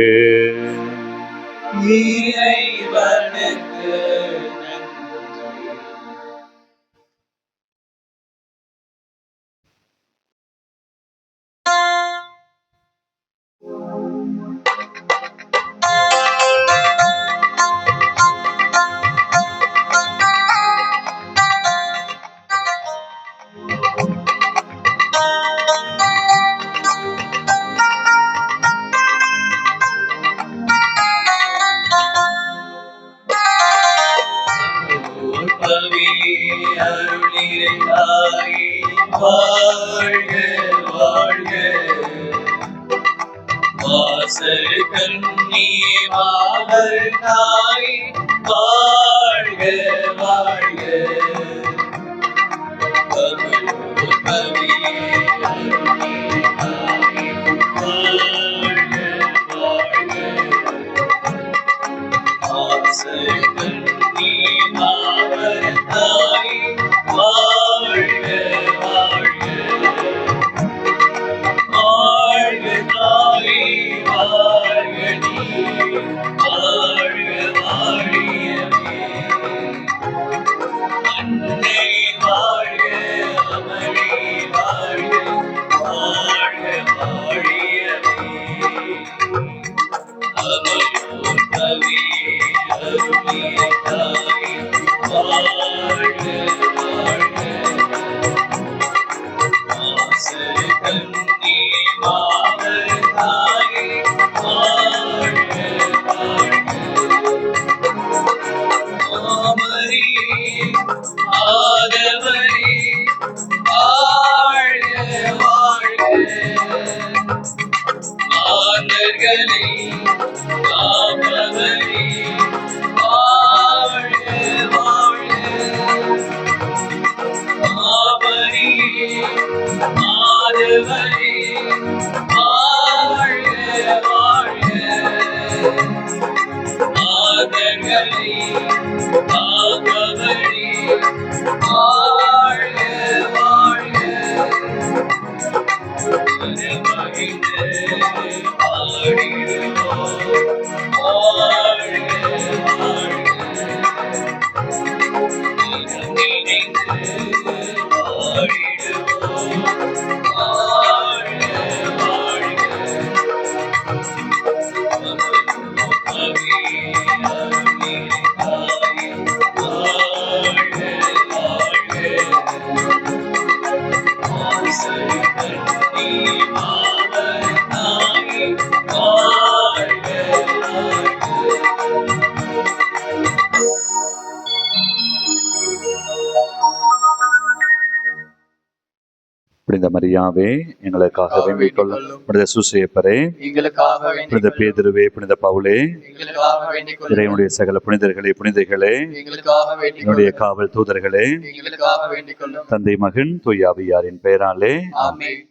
வாழ்க புனித மரியாவே எங்களுக்காக வேண்டிக் கொள்ளும். புனித சூசையப்பரே, எங்களுக்காக வேண்டிக் புனித பேதுருவே, புனித பவுலே, எங்களுக்காக வேண்டிக் கொள்ளும். இறைவனுடைய சகல புனிதர்களே, புனிதைகளே, எங்களுக்காக வேண்டிக் என்னுடைய கொள்ளும். காவல் தூதர்களே, எங்களுக்காக வேண்டிக் கொள்ளும். தந்தை, மகன், தூய ஆவியாரின் பெயராலே ஆமென்.